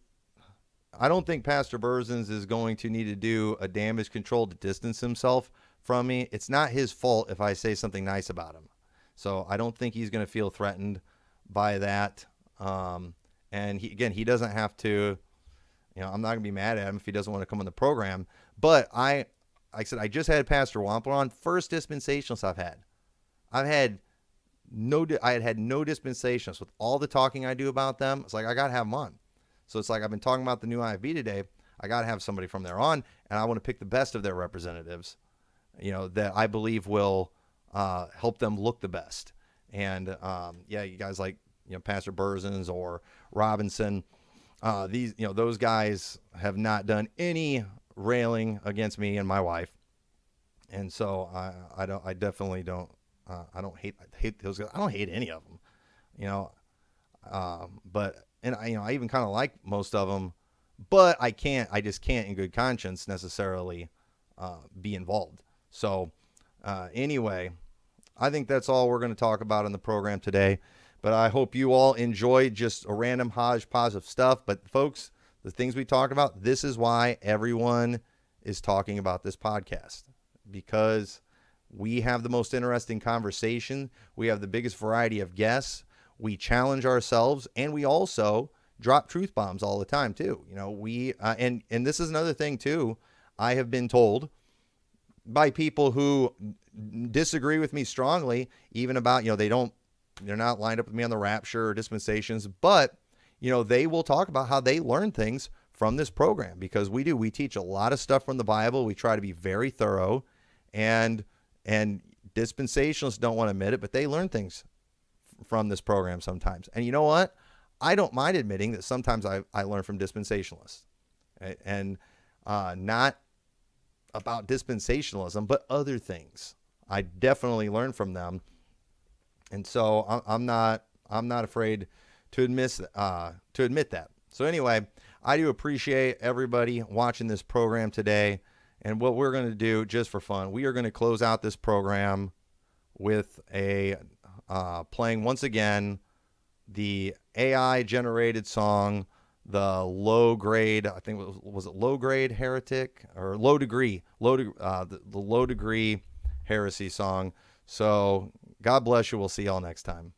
I don't think Pastor Berzins is going to need to do a damage control to distance himself from me. It's not his fault if I say something nice about him. So I don't think he's going to feel threatened by that. And he doesn't have to. I'm not going to be mad at him if he doesn't want to come on the program. But I said, I just had Pastor Wampler on. First dispensationalist I've had. I had no dispensationalists with all the talking I do about them. It's like, I got to have them on. So it's like, I've been talking about the new IFB today. I got to have somebody from there on, and I want to pick the best of their representatives, that I believe will help them look the best. And you guys like, Pastor Berzins or Robinson, those guys have not done any railing against me and my wife. And so I don't hate those guys. I don't hate any of them, but I even kind of like most of them, but I just can't in good conscience necessarily be involved. So anyway, I think that's all we're going to talk about in the program today. But I hope you all enjoyed just a random hodgepodge of stuff. But folks, the things we talked about, this is why everyone is talking about this podcast, because we have the most interesting conversation. We have the biggest variety of guests. We challenge ourselves, and we also drop truth bombs all the time too. And this is another thing too. I have been told by people who disagree with me strongly, even about, they're not lined up with me on the rapture or dispensations, but they will talk about how they learn things from this program, because we teach a lot of stuff from the Bible. We try to be very thorough, and dispensationalists don't want to admit it, but they learn things from this program sometimes. And you know what? I don't mind admitting that sometimes I learn from dispensationalists. and not about dispensationalism, but other things. I definitely learned from them, and so I'm not afraid to admit that. So anyway, I do appreciate everybody watching this program today. And what we're going to do, just for fun, we are going to close out this program with a playing once again the AI generated song, the low grade, I think was it low grade heretic or low degree, the low degree heresy song. So God bless you. We'll see y'all next time.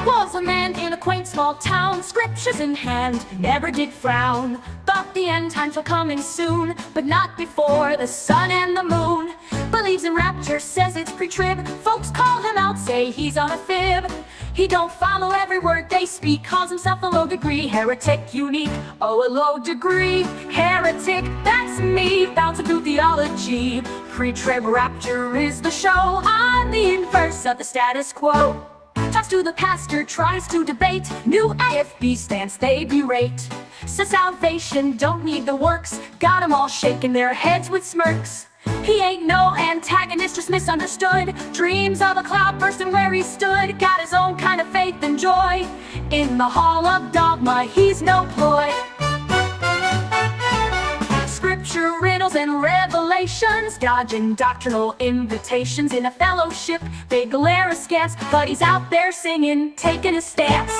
Was a man in a quaint small town, scriptures in hand, never did frown. Thought the end times were coming soon, but not before the sun and the moon. Believes in rapture, says it's pre-trib. Folks call him out, say he's on a fib. He don't follow every word they speak, calls himself a low degree heretic, unique. Oh, a low degree heretic, that's me. Bound to do theology. Pre-trib rapture is the show. I'm the inverse of the status quo. Talks to the pastor, tries to debate. New AFB stance they berate. Says salvation don't need the works. Got 'em all shaking their heads with smirks. He ain't no antagonist, just misunderstood. Dreams of a cloud bursting where he stood. Got his own kind of faith and joy. In the hall of dogma, he's no ploy. Scripture riddles and revelations, dodging doctrinal invitations. In a fellowship, they glare askance, but he's out there singing, taking his stance.